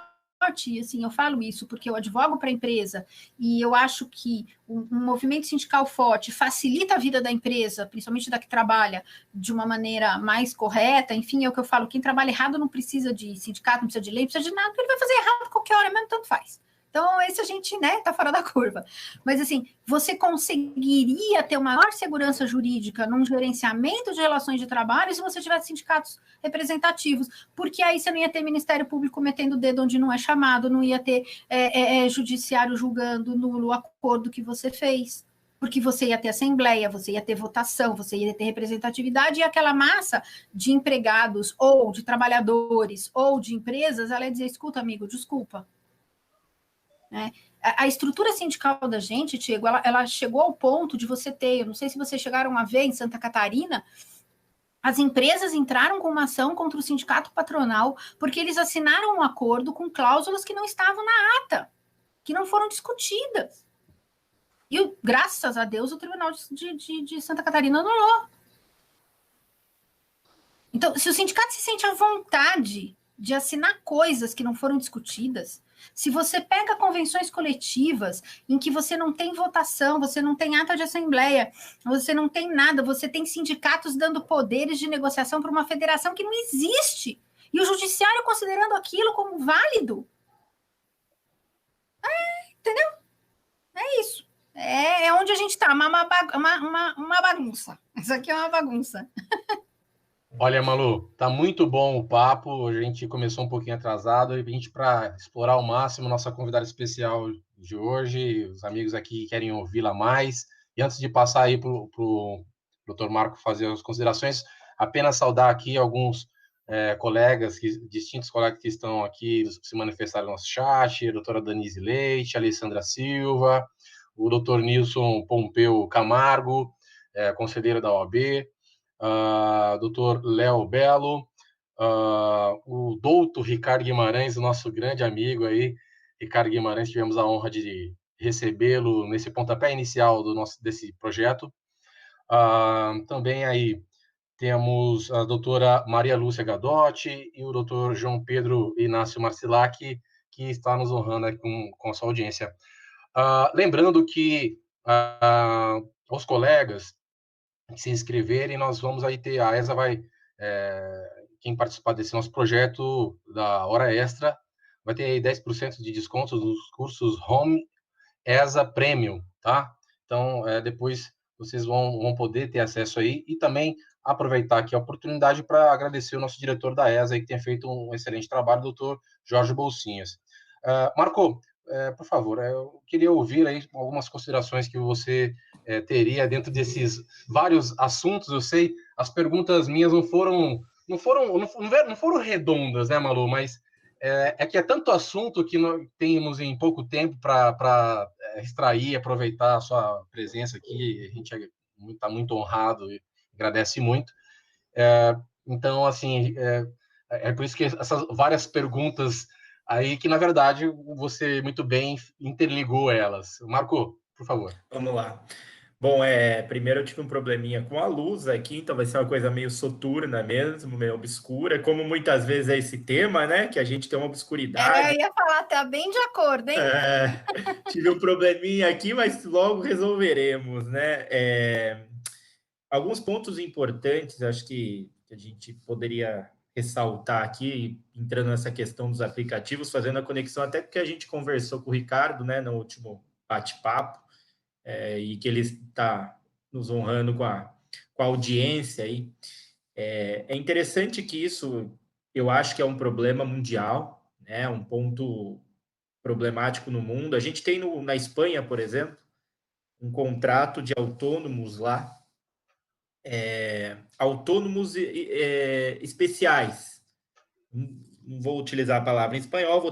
e assim, eu falo isso porque eu advogo para a empresa, e eu acho que um movimento sindical forte facilita a vida da empresa, principalmente da que trabalha, de uma maneira mais correta. Enfim, é o que eu falo, quem trabalha errado não precisa de sindicato, não precisa de lei, não precisa de nada, porque ele vai fazer errado a qualquer hora mesmo, tanto faz. Então, esse a gente, né, tá fora da curva. Mas, assim, você conseguiria ter uma maior segurança jurídica num gerenciamento de relações de trabalho se você tivesse sindicatos representativos, porque aí você não ia ter Ministério Público metendo o dedo onde não é chamado, não ia ter judiciário julgando nulo o acordo que você fez, porque você ia ter assembleia, você ia ter votação, você ia ter representatividade, e aquela massa de empregados, ou de trabalhadores, ou de empresas, ela ia dizer, escuta, amigo, desculpa. Né? A estrutura sindical da gente, Tiago, ela chegou ao ponto de você ter, eu não sei se vocês chegaram a ver em Santa Catarina, as empresas entraram com uma ação contra o sindicato patronal porque eles assinaram um acordo com cláusulas que não estavam na ata, que não foram discutidas. E, graças a Deus, o Tribunal de Santa Catarina anulou. Então, se o sindicato se sente à vontade de assinar coisas que não foram discutidas, se você pega convenções coletivas em que você não tem votação, você não tem ata de assembleia, você não tem nada, você tem sindicatos dando poderes de negociação para uma federação que não existe, e o judiciário considerando aquilo como válido. Entendeu? É isso. É onde a gente está, uma bagunça. Isso aqui é uma bagunça. Olha, Malu, tá muito bom o papo. A gente começou um pouquinho atrasado e a gente, para explorar ao máximo nossa convidada especial de hoje, os amigos aqui querem ouvi-la mais. E antes de passar aí para o Dr. Marco fazer as considerações, apenas saudar aqui alguns colegas, distintos colegas que estão aqui, se manifestaram no nosso chat: a doutora Danise Leite, a Alessandra Silva, o doutor Nilson Pompeu Camargo, conselheiro da OAB, doutor Léo Belo, o doutor Ricardo Guimarães, o nosso grande amigo aí, Ricardo Guimarães, tivemos a honra de recebê-lo nesse pontapé inicial desse projeto. Também aí temos a doutora Maria Lúcia Gadotti e o doutor João Pedro Inácio Marcilac, que está nos honrando aqui com a sua audiência. Lembrando que aos colegas que se inscreverem, nós vamos aí ter, a ESA vai, quem participar desse nosso projeto da Hora Extra, vai ter aí 10% de desconto dos cursos Home ESA Premium, tá? Então, depois vocês vão poder ter acesso aí e também aproveitar aqui a oportunidade para agradecer o nosso diretor da ESA, aí, que tem feito um excelente trabalho, o doutor Jorge Bolsinhas. Marco, por favor, eu queria ouvir aí algumas considerações que você teria dentro desses vários assuntos. Eu sei, as perguntas minhas não foram redondas, né, Malu? Mas que é tanto assunto que nós temos em pouco tempo para extrair, aproveitar a sua presença aqui. A gente está muito honrado e agradece muito. Então, assim, por isso que essas várias perguntas aí, que na verdade você muito bem interligou elas. Marco, por favor. Vamos lá. Bom, primeiro eu tive um probleminha com a luz aqui, então vai ser uma coisa meio soturna mesmo, meio obscura, como muitas vezes é esse tema, né? Que a gente tem uma obscuridade. Eu ia falar, tá bem de acordo, hein? Tive um probleminha aqui, mas logo resolveremos, né? Alguns pontos importantes, acho que a gente poderia ressaltar aqui, entrando nessa questão dos aplicativos, fazendo a conexão até porque a gente conversou com o Ricardo, né, no último bate-papo, e que ele está nos honrando com a audiência aí. É interessante que isso, eu acho que é um problema mundial, né, um ponto problemático no mundo. A gente tem na Espanha, por exemplo, um contrato de autônomos lá, autônomos especiais. Não vou utilizar a palavra em espanhol,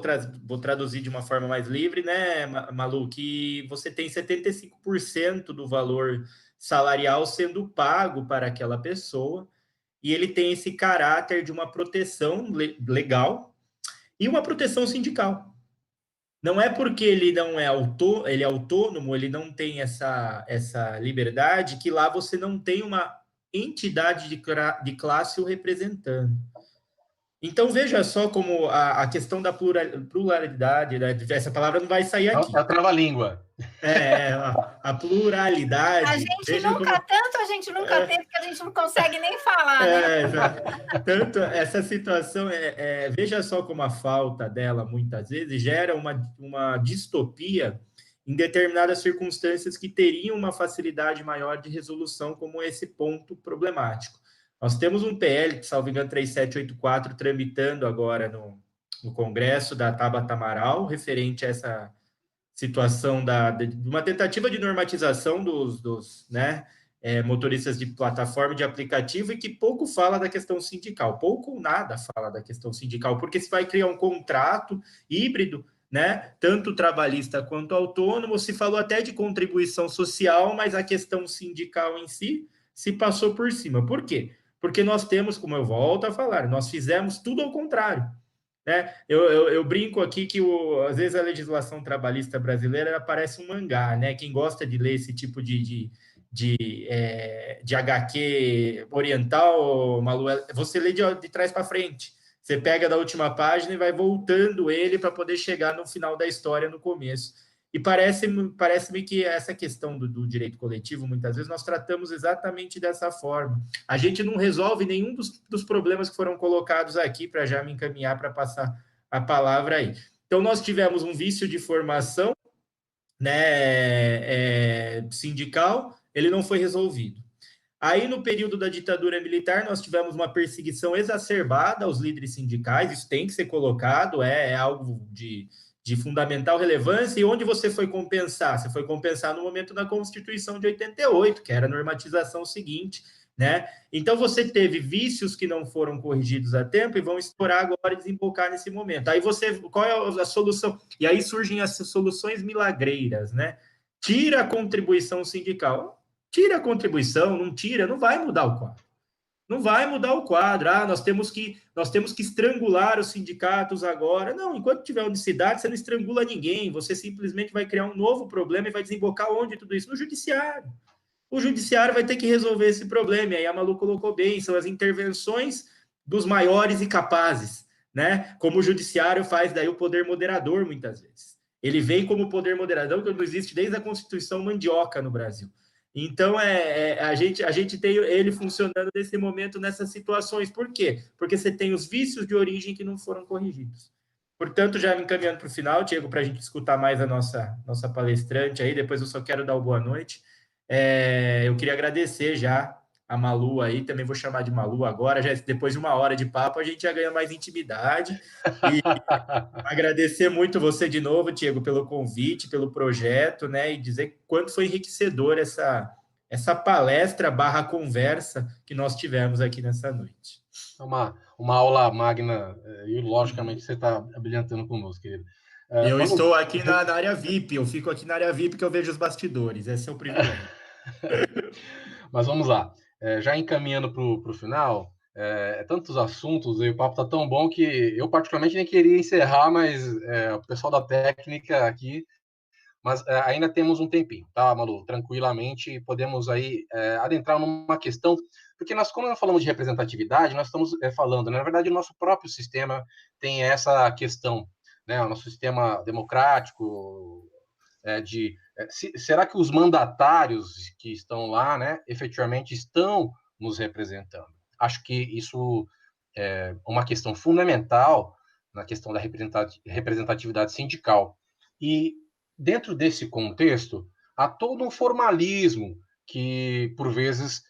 vou traduzir de uma forma mais livre, né, Malu? Que você tem 75% do valor salarial sendo pago para aquela pessoa, e ele tem esse caráter de uma proteção legal e uma proteção sindical. Não é porque ele não é ele é autônomo, ele não tem essa liberdade, que lá você não tem uma entidade de classe o representando. Então, veja só como a questão da pluralidade, né? Essa palavra não vai sair aqui. É a trava-língua. A pluralidade. A gente nunca teve que a gente não consegue nem falar, né? Tanto essa situação, veja só como a falta dela, muitas vezes, gera uma distopia em determinadas circunstâncias que teriam uma facilidade maior de resolução, como esse ponto problemático. Nós temos um PL, salvo engano, 3784, tramitando agora no Congresso da Tabata Amaral, referente a essa situação de uma tentativa de normatização dos motoristas de plataforma de aplicativo, e que pouco fala da questão sindical, pouco ou nada fala da questão sindical, porque se vai criar um contrato híbrido, né, tanto trabalhista quanto autônomo. Se falou até de contribuição social, mas a questão sindical em si se passou por cima. Por quê? Porque nós temos, como eu volto a falar, nós fizemos tudo ao contrário, né? Eu brinco aqui que às vezes a legislação trabalhista brasileira parece um mangá, né? Quem gosta de ler esse tipo de HQ oriental, Malu, você lê de trás para frente. Você pega da última página e vai voltando ele para poder chegar no final da história, no começo. E parece-me que essa questão do direito coletivo, muitas vezes, nós tratamos exatamente dessa forma. A gente não resolve nenhum dos problemas que foram colocados aqui, para já me encaminhar para passar a palavra aí. Então, nós tivemos um vício de formação, né, sindical, ele não foi resolvido. Aí, no período da ditadura militar, nós tivemos uma perseguição exacerbada aos líderes sindicais, isso tem que ser colocado, é algo de fundamental relevância. E onde você foi compensar? Você foi compensar no momento da Constituição de 88, que era a normatização seguinte, né? Então, você teve vícios que não foram corrigidos a tempo e vão estourar agora e desembocar nesse momento. Aí qual é a solução? E aí surgem as soluções milagreiras, né? Tira a contribuição sindical. Tira a contribuição, não tira, não vai mudar o quadro. Não vai mudar o quadro. Nós temos que estrangular os sindicatos agora. Não, enquanto tiver unicidade, você não estrangula ninguém. Você simplesmente vai criar um novo problema e vai desembocar onde tudo isso? No judiciário. O judiciário vai ter que resolver esse problema. E aí a Malu colocou bem, são as intervenções dos maiores e capazes, né? Como o judiciário faz daí o poder moderador, muitas vezes. Ele vem como poder moderador, que não existe desde a Constituição Mandioca no Brasil. Então, a gente tem ele funcionando nesse momento, nessas situações. Por quê? Porque você tem os vícios de origem que não foram corrigidos. Portanto, já me encaminhando para o final, Diego, para a gente escutar mais a nossa palestrante aí, depois eu só quero dar uma boa noite. Eu queria agradecer já a Malu aí, também vou chamar de Malu agora, já depois de 1 hora de papo, a gente já ganha mais intimidade. E agradecer muito você de novo, Diego, pelo convite, pelo projeto, né? E dizer quanto foi enriquecedor essa palestra / conversa que nós tivemos aqui nessa noite. Uma aula magna, e logicamente você está brilhantando conosco, querido. Eu estou aqui na área VIP, eu fico aqui na área VIP que eu vejo os bastidores, esse é o privilégio. Mas vamos lá, já encaminhando para o final, tantos assuntos, e o papo está tão bom que eu particularmente nem queria encerrar, mas o pessoal da técnica aqui, mas ainda temos um tempinho, tá, Malu? Tranquilamente, podemos aí adentrar numa questão, porque quando nós falamos de representatividade, nós estamos falando, na verdade, o nosso próprio sistema tem essa questão, né? O nosso sistema democrático, será que os mandatários que estão lá, né, efetivamente estão nos representando? Acho que isso é uma questão fundamental na questão da representatividade sindical. E dentro desse contexto, há todo um formalismo que, por vezes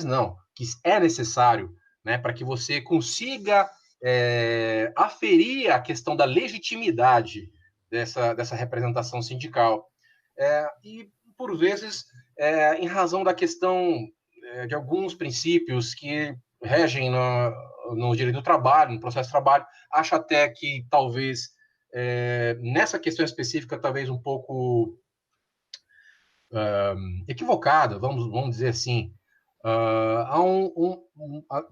não, que é necessário, né, para que você consiga aferir a questão da legitimidade dessa representação sindical. E, por vezes, em razão da questão de alguns princípios que regem no direito do trabalho, no processo de trabalho, acho até que, talvez, nessa questão específica, talvez um pouco equivocada, vamos dizer assim.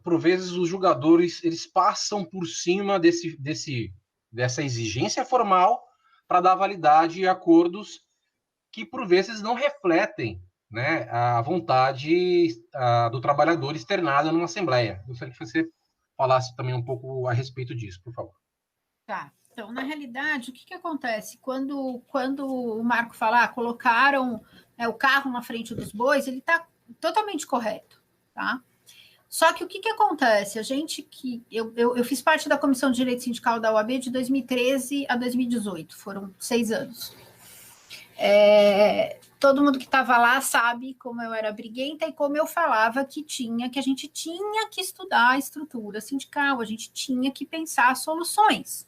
Por vezes, os julgadores eles passam por cima dessa exigência formal para dar validade a acordos que, por vezes, não refletem, né, a vontade do trabalhador externada numa assembleia. Eu gostaria que você falasse também um pouco a respeito disso, por favor. Tá. Então, na realidade, o que acontece? Quando o Marco fala, colocaram o carro na frente dos bois, ele está totalmente correto, tá? Só que o que acontece? Eu fiz parte da Comissão de Direito Sindical da OAB de 2013 a 2018, foram 6 anos. Todo mundo que estava lá sabe como eu era briguenta e como eu falava que a gente tinha que estudar a estrutura sindical, a gente tinha que pensar soluções.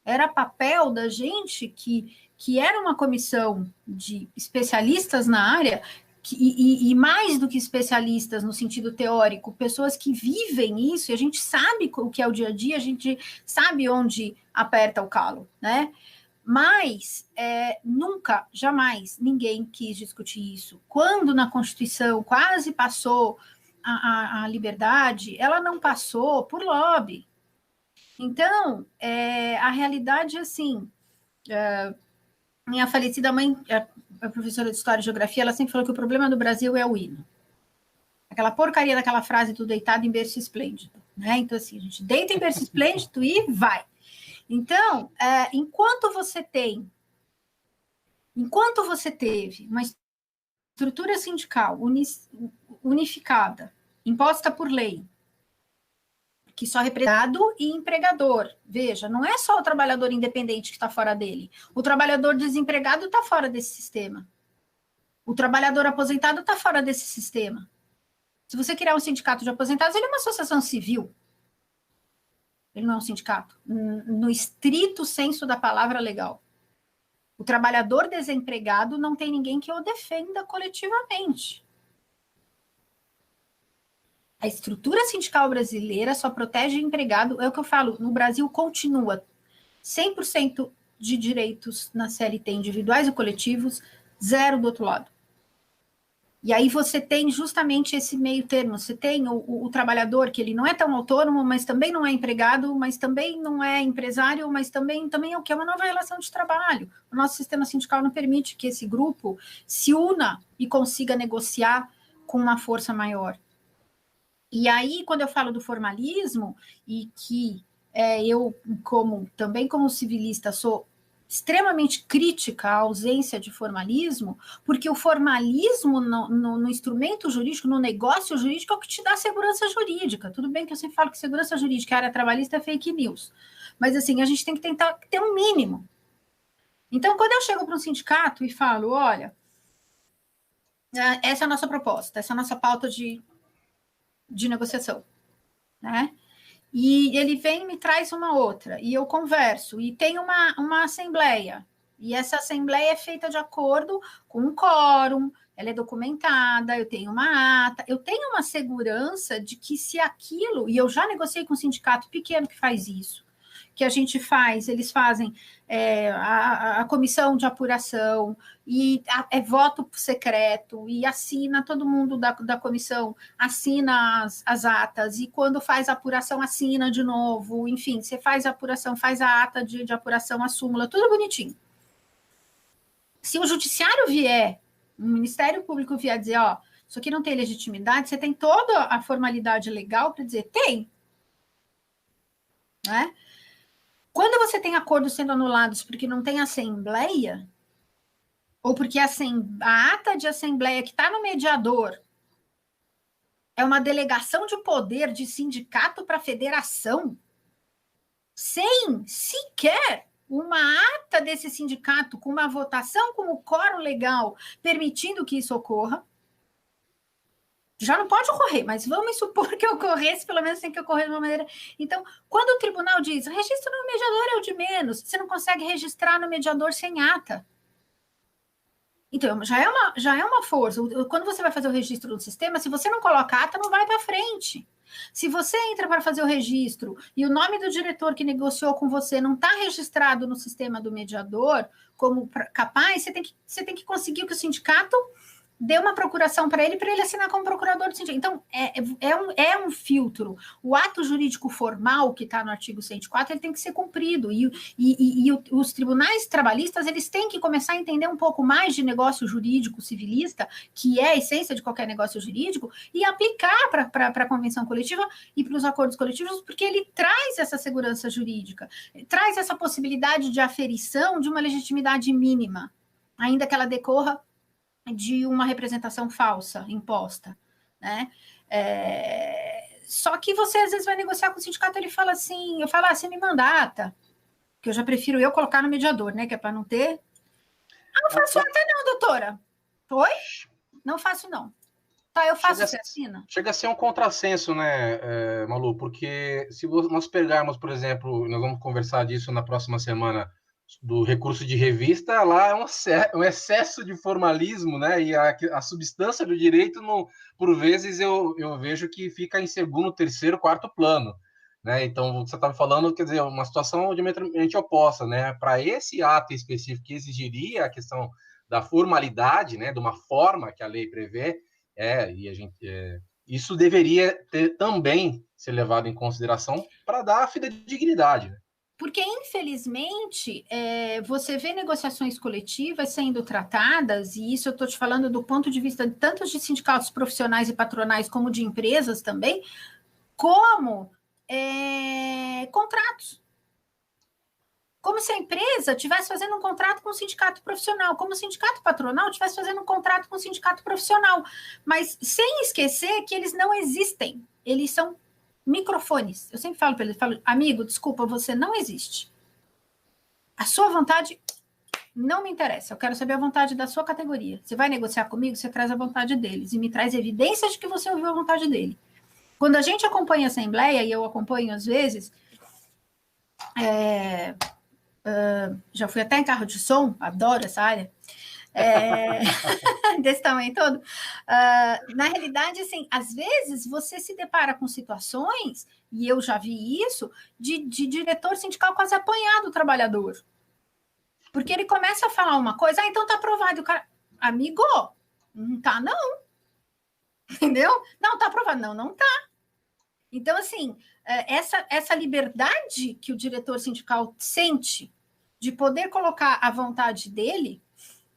Era papel da gente que era uma comissão de especialistas na área, e mais do que especialistas no sentido teórico, pessoas que vivem isso, e a gente sabe o que é o dia a dia, a gente sabe onde aperta o calo, né? Mas nunca, jamais, ninguém quis discutir isso. Quando na Constituição quase passou a liberdade, ela não passou por lobby. Então, a realidade é assim, minha falecida mãe, a professora de História e Geografia, ela sempre falou que o problema do Brasil é o hino. Aquela porcaria daquela frase do deitado em berço esplêndido, né? Então, assim, a gente deita em berço esplêndido e vai. Então, enquanto você teve uma estrutura sindical unificada, imposta por lei, que só representado e empregador. Veja, não é só o trabalhador independente que está fora dele. O trabalhador desempregado está fora desse sistema. O trabalhador aposentado está fora desse sistema. Se você criar um sindicato de aposentados, ele é uma associação civil. Ele não é um sindicato, no estrito senso da palavra legal. O trabalhador desempregado não tem ninguém que o defenda coletivamente. A estrutura sindical brasileira só protege o empregado, é o que eu falo, no Brasil continua 100% de direitos na CLT individuais e coletivos, 0 do outro lado. E aí você tem justamente esse meio termo, você tem o trabalhador que ele não é tão autônomo, mas também não é empregado, mas também não é empresário, mas também é o que é uma nova relação de trabalho. O nosso sistema sindical não permite que esse grupo se una e consiga negociar com uma força maior. E aí, quando eu falo do formalismo, e que eu, também como civilista, sou extremamente crítica à ausência de formalismo, porque o formalismo no instrumento jurídico, no negócio jurídico, é o que te dá segurança jurídica. Tudo bem que eu sempre falo que segurança jurídica e área trabalhista é fake news, mas assim, a gente tem que tentar ter um mínimo. Então, quando eu chego para um sindicato e falo, olha, essa é a nossa proposta, essa é a nossa pauta de negociação, né? E ele vem e me traz uma outra, e eu converso, e tem uma assembleia, e essa assembleia é feita de acordo com um quórum, ela é documentada, eu tenho uma ata, eu tenho uma segurança de que se aquilo, e eu já negociei com um sindicato pequeno que faz isso, que a gente faz, eles fazem a comissão de apuração, e é voto secreto, e assina, todo mundo da comissão assina as atas, e quando faz a apuração, assina de novo, enfim, você faz a apuração, faz a ata de apuração, a súmula, tudo bonitinho. Se o judiciário vier, o Ministério Público vier dizer, ó, isso aqui não tem legitimidade, você tem toda a formalidade legal para dizer, tem, né? Quando você tem acordos sendo anulados porque não tem assembleia, ou porque a ata de assembleia que está no mediador é uma delegação de poder de sindicato para federação, sem sequer uma ata desse sindicato, com uma votação com o quórum legal, permitindo que isso ocorra, já não pode ocorrer, mas vamos supor que ocorresse, pelo menos tem que ocorrer de uma maneira. Então, quando o tribunal diz, registro no mediador é o de menos, você não consegue registrar no mediador sem ata. Então, já é uma força. Quando você vai fazer o registro no sistema, se você não coloca ata, não vai para frente. Se você entra para fazer o registro e o nome do diretor que negociou com você não está registrado no sistema do mediador como capaz, você tem que conseguir que o sindicato dê uma procuração para ele assinar como procurador do sindicato. Então, é um filtro. O ato jurídico formal, que está no artigo 104, ele tem que ser cumprido. E os tribunais trabalhistas, eles têm que começar a entender um pouco mais de negócio jurídico civilista, que é a essência de qualquer negócio jurídico, e aplicar para a convenção coletiva e para os acordos coletivos, porque ele traz essa segurança jurídica, traz essa possibilidade de aferição de uma legitimidade mínima, ainda que ela decorra de uma representação falsa imposta, né? Só que você às vezes vai negociar com o sindicato, ele fala assim, eu falo, você me manda ata, que eu já prefiro eu colocar no mediador, né? Que é para não ter. Não faço ata não, doutora. Foi? Não faço não. Tá, eu faço, você assina. Chega a ser um contrassenso, né, Malu? Porque se nós pegarmos, por exemplo, nós vamos conversar disso na próxima semana, do recurso de revista, lá é um excesso de formalismo, né? E a substância do direito, por vezes, eu vejo que fica em segundo, terceiro, quarto plano, né? Então, você estava falando, quer dizer, uma situação diametralmente oposta, né? Para esse ato específico que exigiria a questão da formalidade, né? De uma forma que a lei prevê, isso deveria também ser levado em consideração para dar a fidedignidade, né? Porque, infelizmente, você vê negociações coletivas sendo tratadas, e isso eu estou te falando do ponto de vista tanto de sindicatos profissionais e patronais, como de empresas também, como contratos. Como se a empresa estivesse fazendo um contrato com o sindicato profissional, como o sindicato patronal estivesse fazendo um contrato com o sindicato profissional, mas sem esquecer que eles não existem, eles são microfones. Eu sempre falo para ele, amigo, desculpa, você não existe. A sua vontade Não me interessa, eu quero saber a vontade da sua categoria. Você vai negociar comigo, você traz a vontade deles e me traz evidências de que você ouviu a vontade dele. Quando a gente acompanha a assembleia, e eu acompanho às vezes, já fui até em carro de som, adoro essa área, desse tamanho todo. Na realidade, assim, às vezes você se depara com situações, e eu já vi isso, de diretor sindical quase apanhar do trabalhador. Porque ele começa a falar uma coisa, então tá aprovado. O cara, amigo, não tá não. Entendeu? Não, tá aprovado. Não, não tá. Então, assim, essa liberdade que o diretor sindical sente de poder colocar a vontade dele,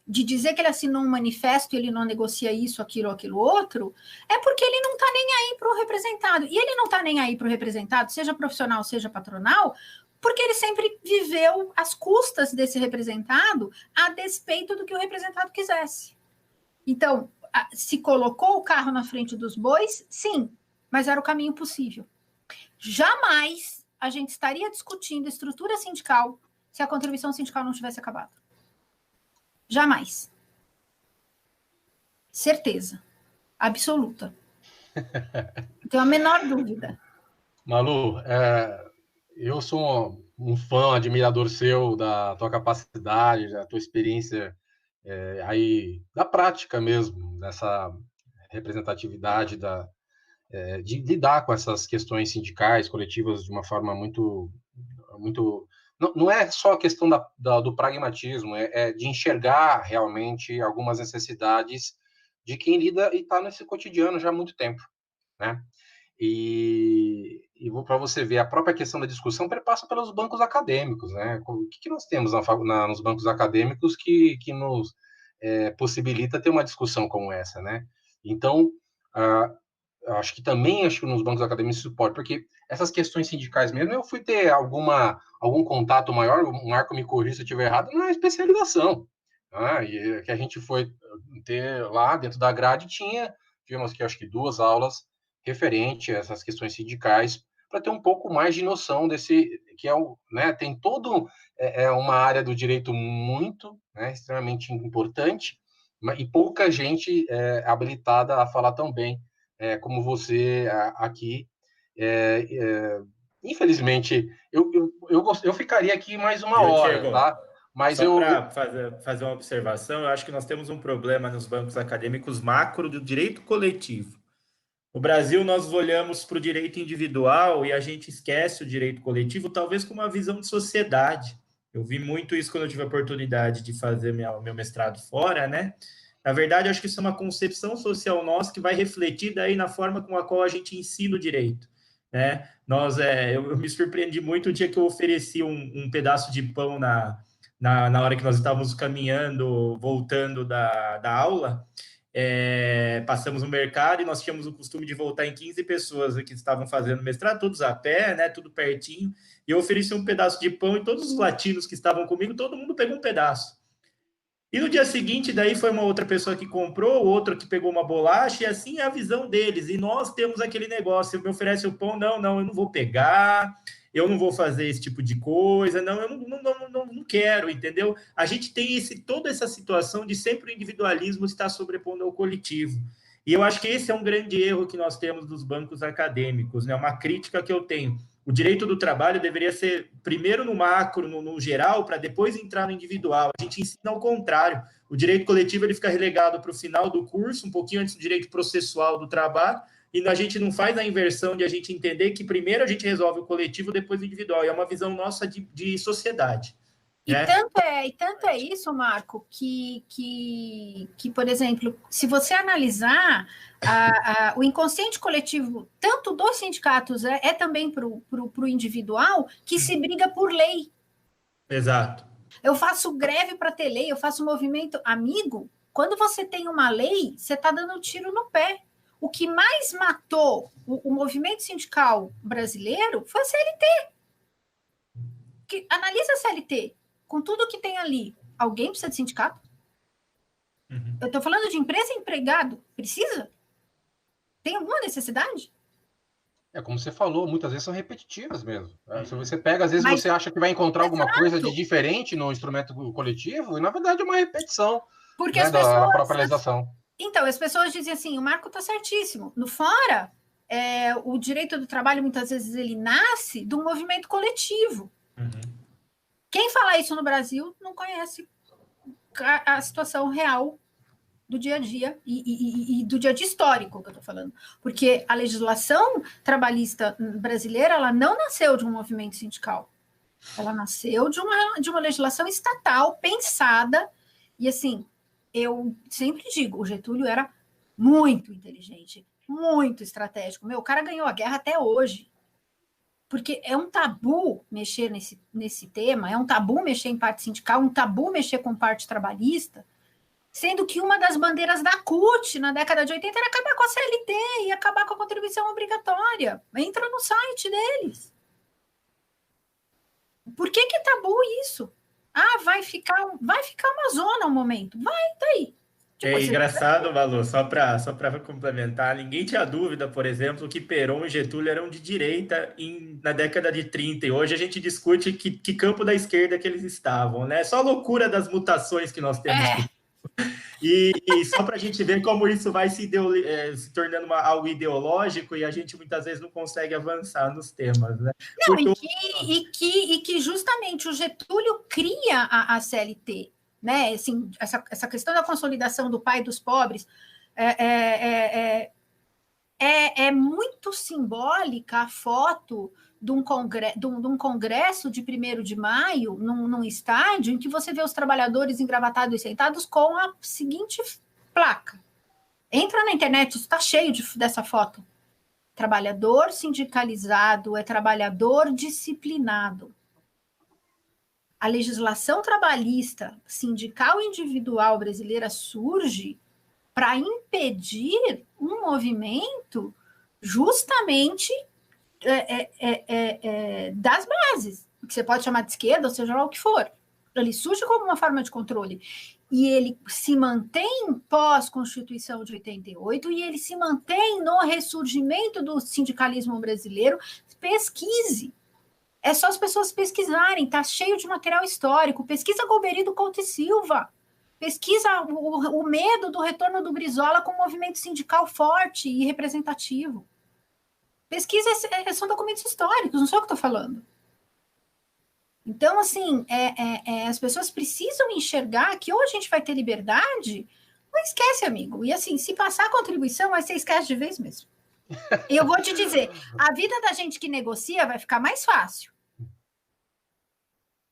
de dizer que ele assinou um manifesto e ele não negocia isso, aquilo outro, é porque ele não tá nem aí para o representado. E ele não tá nem aí para o representado, seja profissional, seja patronal, porque ele sempre viveu às custas desse representado a despeito do que o representado quisesse. Então, se colocou o carro na frente dos bois, sim, mas era o caminho possível. Jamais a gente estaria discutindo estrutura sindical se a contribuição sindical não tivesse acabado. Jamais. Certeza. Absoluta. Não tenho a menor dúvida. Malu, eu sou um fã, admirador seu, da tua capacidade, da tua experiência aí, da prática mesmo, dessa representatividade, de lidar com essas questões sindicais, coletivas, de uma forma muito... Não é só a questão do pragmatismo, é de enxergar realmente algumas necessidades de quem lida e está nesse cotidiano já há muito tempo, né? E para você ver, a própria questão da discussão perpassa pelos bancos acadêmicos, né? O que nós temos nos bancos acadêmicos que nos possibilita ter uma discussão como essa, né? Então, acho que nos bancos acadêmicos isso pode, porque essas questões sindicais mesmo, eu fui ter algum contato maior, o Marco me corrija se eu estiver errado, na especialização, né? E que a gente foi ter lá dentro da grade, tivemos aqui, acho que 2 aulas referente a essas questões sindicais, para ter um pouco mais de noção desse, que né, tem uma área do direito muito, né, extremamente importante, e pouca gente habilitada a falar tão bem como você aqui. Infelizmente, eu ficaria aqui mais uma hora, Diego, tá? Mas só para fazer uma observação, eu acho que nós temos um problema nos bancos acadêmicos macro do direito coletivo. No Brasil, nós olhamos para o direito individual e a gente esquece o direito coletivo, talvez com uma visão de sociedade. Eu vi muito isso quando eu tive a oportunidade de fazer meu mestrado fora, né? Na verdade, eu acho que isso é uma concepção social nossa que vai refletir daí na forma com a qual a gente ensina o direito, né? Eu me surpreendi muito o dia que eu ofereci um pedaço de pão na hora que nós estávamos caminhando, voltando da aula. Passamos no mercado e nós tínhamos o costume de voltar em 15 pessoas que estavam fazendo mestrado, todos a pé, né, tudo pertinho, e eu ofereci um pedaço de pão e todos os latinos que estavam comigo, todo mundo pegou um pedaço. E no dia seguinte, daí foi uma outra pessoa que comprou, outro que pegou uma bolacha, e assim é a visão deles. E nós temos aquele negócio, me oferece o pão, não, eu não vou pegar, eu não vou fazer esse tipo de coisa, não, eu não quero, entendeu? A gente tem toda essa situação de sempre o individualismo estar sobrepondo ao coletivo. E eu acho que esse é um grande erro que nós temos dos bancos acadêmicos, né? Uma crítica que eu tenho. O direito do trabalho deveria ser primeiro no macro, no geral, para depois entrar no individual. A gente ensina ao contrário. O direito coletivo ele fica relegado para o final do curso, um pouquinho antes do direito processual do trabalho, e a gente não faz a inversão de a gente entender que primeiro a gente resolve o coletivo, depois o individual. E é uma visão nossa de sociedade. Né? E tanto é isso, Marco, que, por exemplo, se você analisar o inconsciente coletivo, tanto dos sindicatos também para o individual, que se briga por lei. Exato. Eu faço greve para ter lei, eu faço movimento. Amigo, quando você tem uma lei, você está dando um tiro no pé. O que mais matou o movimento sindical brasileiro foi a CLT. Analisa a CLT. Com tudo que tem ali, alguém precisa de sindicato? Uhum. Eu estou falando de empresa e empregado. Precisa? Tem alguma necessidade? É como você falou, muitas vezes são repetitivas mesmo. Se você pega, às vezes Mas, você acha que vai encontrar alguma exato, coisa de diferente no instrumento coletivo, e na verdade é uma repetição, porque né, as da pessoas... própria legislação. Então, as pessoas dizem assim, o Marco está certíssimo. No fora, o direito do trabalho, muitas vezes, ele nasce de um movimento coletivo. Uhum. Quem fala isso no Brasil não conhece a situação real do dia a dia e do dia a dia histórico que eu estou falando. Porque a legislação trabalhista brasileira, ela não nasceu de um movimento sindical. Ela nasceu de uma legislação estatal pensada, e assim, eu sempre digo, o Getúlio era muito inteligente, muito estratégico. Meu, o cara ganhou a guerra até hoje. Porque é um tabu mexer nesse tema, é um tabu mexer em parte sindical, um tabu mexer com parte trabalhista, sendo que uma das bandeiras da CUT na década de 80 era acabar com a CLT e acabar com a contribuição obrigatória. Entra no site deles. Por que é tabu isso? Vai ficar uma zona um momento. Vai, tá aí. Tipo, é engraçado, Valor, só para complementar, ninguém tinha dúvida, por exemplo, que Perón e Getúlio eram de direita na década de 30, e hoje a gente discute que campo da esquerda que eles estavam, né? Só a loucura das mutações que nós temos. E só para a gente ver como isso vai se tornando algo ideológico e a gente muitas vezes não consegue avançar nos temas, né? Não, e que justamente o Getúlio cria a CLT, né? Assim, essa questão da consolidação do pai dos pobres é muito simbólica a foto de um congresso de 1º de maio, num estádio, em que você vê os trabalhadores engravatados e sentados com a seguinte placa. Entra na internet, isso está cheio dessa foto. Trabalhador sindicalizado é trabalhador disciplinado. A legislação trabalhista sindical individual brasileira surge para impedir um movimento justamente das bases, que você pode chamar de esquerda, ou seja lá o que for. Ele surge como uma forma de controle. E ele se mantém pós-Constituição de 88 e ele se mantém no ressurgimento do sindicalismo brasileiro. Pesquise. É só as pessoas pesquisarem, tá cheio de material histórico. Pesquisa Golbery do Couto e Silva. Pesquisa o medo do retorno do Brizola com um movimento sindical forte e representativo. Pesquisa, são documentos históricos, não sei o que estou falando. Então, assim, as pessoas precisam enxergar que ou a gente vai ter liberdade, ou esquece, amigo. E assim, se passar a contribuição, aí você esquece de vez mesmo. E eu vou te dizer, a vida da gente que negocia vai ficar mais fácil.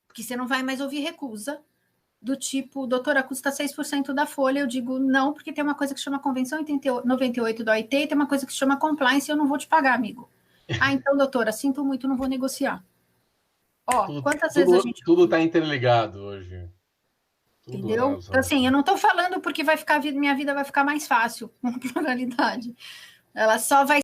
Porque você não vai mais ouvir recusa do tipo, doutora, custa 6% da folha. Eu digo, não, porque tem uma coisa que chama Convenção 98 da OIT e tem uma coisa que se chama Compliance e eu não vou te pagar, amigo. Então, doutora, sinto muito, não vou negociar. Quantas vezes a gente... Tudo está interligado hoje. Entendeu? Então, assim, eu não estou falando porque minha vida vai ficar mais fácil, com pluralidade. Ela só vai